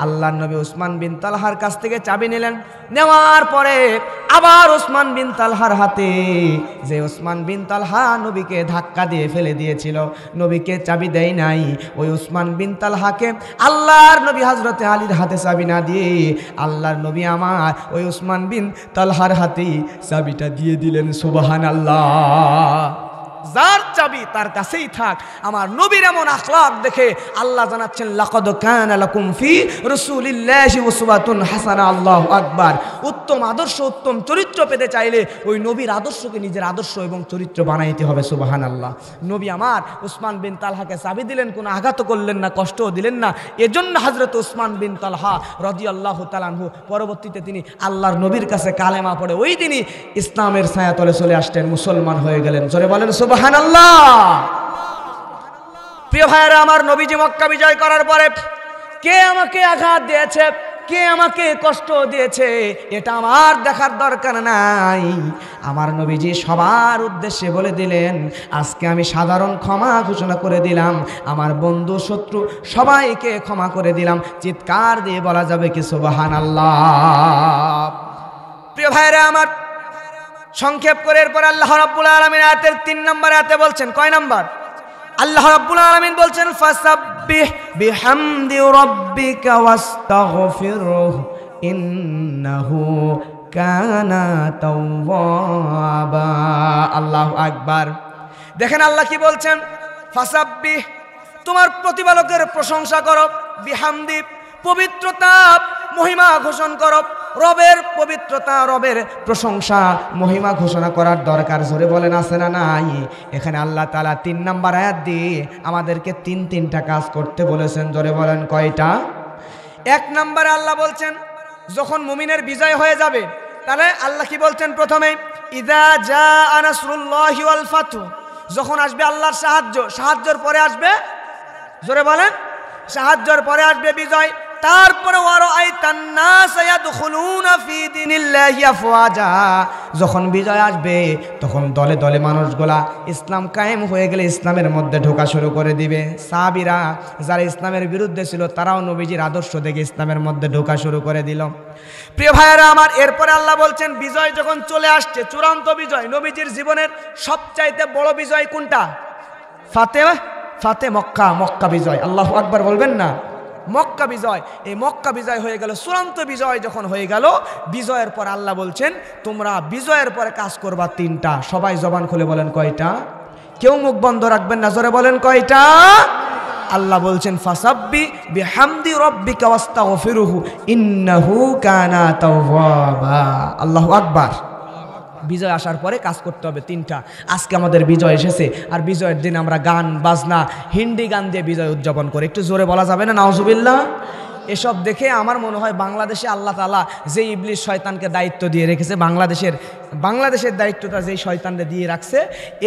আল্লাহর নবী ওসমান বিন তালহার কাছ থেকে চাবি নিলেন, নেওয়ার পরে আবার ওসমান বিন তালহার হাতে, যে ওসমান বিন তালহা নবীকে ধাক্কা দিয়ে ফেলে দিয়েছিল, নবীকে চাবি দেয় নাই, ওই ওসমান বিন তালহাকে আল্লাহর নবী হযরতে আলীর হাতে চাবি না দিয়ে আল্লাহর নবী আমার ওই ওসমান বিন তালহার হাতে চাবিটা দিয়ে দিলেন। সুবহানাল্লাহ। যার চাবি তার কাছেই থাক। আমার নবীর এমন আখলাক দেখে আল্লাহ জানাচ্ছেন লাকাদ কানা লাকুম ফি রাসূলিল্লাহি উসওয়াতুন হাসানাহ। আল্লাহু আকবার। উত্তম আদর্শ, উত্তম চরিত্র পেতে চাইলে ওই নবীর আদর্শকে নিজের আদর্শ এবং চরিত্র বানাইতে হবে। সুবহানাল্লাহ। নবী আমার উসমান বিন তালহাকে চাবি দিলেন, কোনো আঘাত করলেন না, কষ্টও দিলেন না। এজন্য হযরত উসমান বিন তালহা রাদিয়াল্লাহু তাআলা আনহু পরবর্তীতে তিনি আল্লাহর নবীর কাছে কালেমা পড়ে ওই দিনই ইসলামের ছায়াতলে চলে আসলেন, মুসলমান হয়ে গেলেন। জোরে বলেন সুবহানাল্লাহ। প্রিয় ভাইয়েরা আমার, নবীজি মক্কা বিজয় করার পরে কে আমাকে আঘাত দিয়েছে, কে আমাকে কষ্ট দিয়েছে, এটা আমার দেখার দরকার নাই। আমার নবীজি সবার উদ্দেশ্যে বলে দিলেন, আজকে আমি সাধারণ ক্ষমা ঘোষণা করে দিলাম, আমার বন্ধু শত্রু সবাইকে ক্ষমা করে দিলাম। চিৎকার দিয়ে বলা যাবে কি সুবহানাল্লাহ। প্রিয় ভাইয়েরা আমার, সংক্ষেপ করে এরপর আল্লাহ রাব্বুল আলামিন আয়াতের 3 নম্বর আয়াতে বলছেন, কয় নাম্বার? আল্লাহ রাব্বুল আলামিন বলছেন ফাসাব্বিহ বিহামদি রাব্বিকা ওয়াস্তাগফিরহু ইন্নাহু কানা তাওয়াবা। আল্লাহু আকবার। দেখেন আল্লাহ কি বলছেন, ফাসাব্বিহ, তোমার প্রতিপালকের প্রশংসা করো, বিহামদি, পবিত্রতা মহিমা ঘোষণা করো। রবের পবিত্রতা, রবের প্রশংসা, মহিমা ঘোষণা করার দরকার জোরে বলেন আছে না নাই? এখানে আল্লাহ তাআলা 3 নম্বর আয়াত দিয়ে আমাদেরকে 3টা কাজ করতে বলেছেন। জোরে বলেন কয়টা? 1 নম্বরে আল্লাহ বলছেন যখন মুমিনের বিজয় হয়ে যাবে, তাহলে আল্লাহ কি বলছেন প্রথমে, ইযা জাআ নাসরুল্লাহি ওয়াল ফাতহু, যখন আসবে আল্লাহর সাহায্য, সাহায্যের পরে আসবে, জোরে বলেন, সাহায্যের পরে আসবে বিজয়। তারপরে যখন বিজয় আসবে তখন দলে দলে মানুষগুলা ইসলাম কায়েম হয়ে গেলে ইসলামের মধ্যে ঢোকা শুরু করে দিবে। সাহাবীরা যারা ইসলামের বিরুদ্ধে ছিল তারাও নবীজির আদর্শ দেখে ইসলামের মধ্যে ঢোকা শুরু করে দিল। প্রিয় ভাইয়েরা আমার, এরপরে আল্লাহ বলছেন বিজয় যখন চলে আসছে, চূড়ান্ত বিজয়, নবীজির জীবনের সবচাইতে বড় বিজয় কোনটা? ফাতে মক্কা, মক্কা বিজয়। আল্লাহু আকবার বলবেন না? মক্কা বিজয়। এই মক্কা বিজয় হয়ে গেল, চূড়ান্ত বিজয় যখন হয়ে গেল, বিজয়ের পর আল্লাহ বলছেন তোমরা বিজয়ের পরে কাজ করবা 3টা। সবাই জবান খুলে বলেন কয়টা? কেউ মুখ বন্ধ রাখবেন না, জোরে বলেন কয়টা? আল্লাহ বলছেন ফাসাব্বি বিহামদি রাব্বিকা ওয়াস্তাগফিরহু ইন্নাহু কানা তাওয়াবা। আল্লাহু আকবার। বিজয় আসার পরে কাজ করতে হবে 3টা। আজকে আমাদের বিজয় এসেছে, আর বিজয়ের দিন আমরা গান বাজনা, হিন্দি গান দিয়ে বিজয় উদযাপন করি। একটু জোরে বলা যাবে না নাউজুবিল্লাহ? এসব দেখে আমার মনে হয় বাংলাদেশে আল্লাহ তাআলা যে ইবলিস শয়তানকে দায়িত্ব দিয়ে রেখেছে, বাংলাদেশের দায়িত্বটা যেই শয়তানকে দিয়ে রাখছে,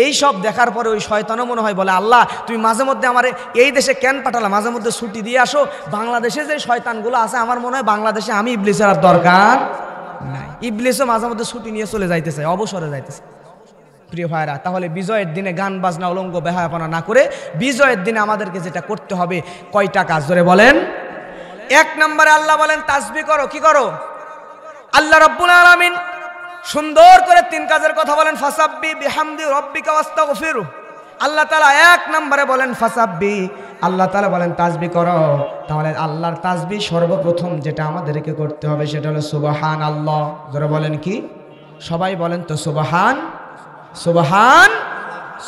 এই সব দেখার পরে ওই শয়তানও মনে হয় বলে, আল্লাহ তুমি মাঝে মধ্যে আমারে এই দেশে কেন পাঠালা, মাঝে মধ্যে ছুটি দিয়ে আসো। বাংলাদেশে যে শয়তানগুলো আছে, আমার মনে হয় বাংলাদেশে আমি ইবলিসের আর দরকার নাই। ইবলিসও মাঝে মধ্যে ছুটি নিয়ে চলে যাইতেছে, অবসরে যাইতেছে। প্রিয় ভাইরা, তাহলে বিজয়ের দিনে গান বাজনা, উলঙ্গ বেহায়াপনা না করে বিজয়ের দিনে আমাদেরকে যেটা করতে হবে, কয়টা কাজ ধরে বলেন? 1 নম্বরে আল্লাহ বলেন তাসবিহ করো। কি করো? আল্লাহ রাব্বুল আলামিন সুন্দর করে 3 কাজের কথা বলেন, ফাসাব্বি বিহামদি রাব্বিকা ওয়াস্তাগফিরহু। আল্লাহ তাআলা 1 নম্বরে বলেন ফাসাব্বি, আল্লাহ তাআলা বলেন তাসবিহ করো। তাহলে আল্লাহর তাসবিহ সর্বপ্রথম যেটা আমাদেরকে করতে হবে সেটা হলো সুবহানাল্লাহ। যারা বলেন কি? সবাই বলেন তো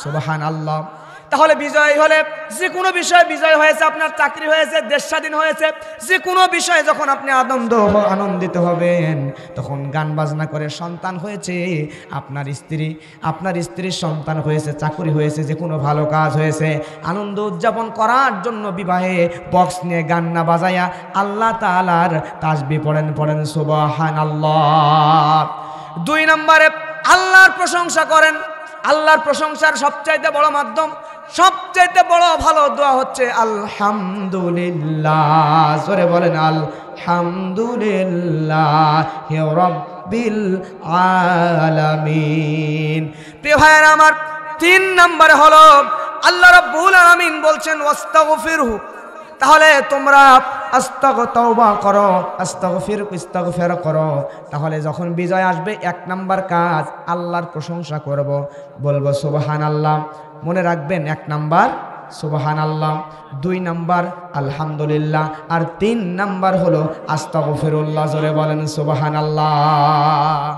সুবহানাল্লাহ। তাহলে বিজয় হলে যে কোনো বিষয়ে বিজয় হয়েছে, আপনার চাকরি হয়েছে, দেশ স্বাধীন হয়েছে, যে কোনো বিষয়ে যখন আপনি আনন্দিত হবেন, তখন গান বাজনা করে, সন্তান হয়েছে, আপনার স্ত্রীর সন্তান হয়েছে, চাকরি হয়েছে, যে কোনো ভালো কাজ হয়েছে, আনন্দ উদযাপন করার জন্য বিবাহে বক্স নিয়ে গান না বাজায়া আল্লাহ তাআলার তাসবিহ পড়েন সুবহানাল্লাহ। 2 নম্বরে আল্লাহর প্রশংসা করেন। আল্লাহর প্রশংসার সবচাইতে বড় মাধ্যম, সবচাইতে বড় ভালো দোয়া হচ্ছে আলহামদুলিল্লাহ। জোরে বলেন আলহামদুলিল্লাহি রাব্বিল আলামিন। প্রিয় ভাইয়েরা আমার, 3 নম্বরে হলো আল্লাহ রাব্বুল আলামিন বলছেন ওয়াস্তাগফিরহু। তাহলে তোমরা তওবা করো, ইস্তিগফার করো। তাহলে যখন বিজয় আসবে 1 নম্বর কাজ আল্লাহর প্রশংসা করব, বলবো সুবহানাল্লাহ। মনে রাখবেন 1 নম্বর সুবহানাল্লাহ, 2 নম্বর আলহামদুলিল্লাহ, আর 3 নম্বর হলো আস্তাগফিরুল্লাহ। জোরে বলেন সুবহানাল্লাহ।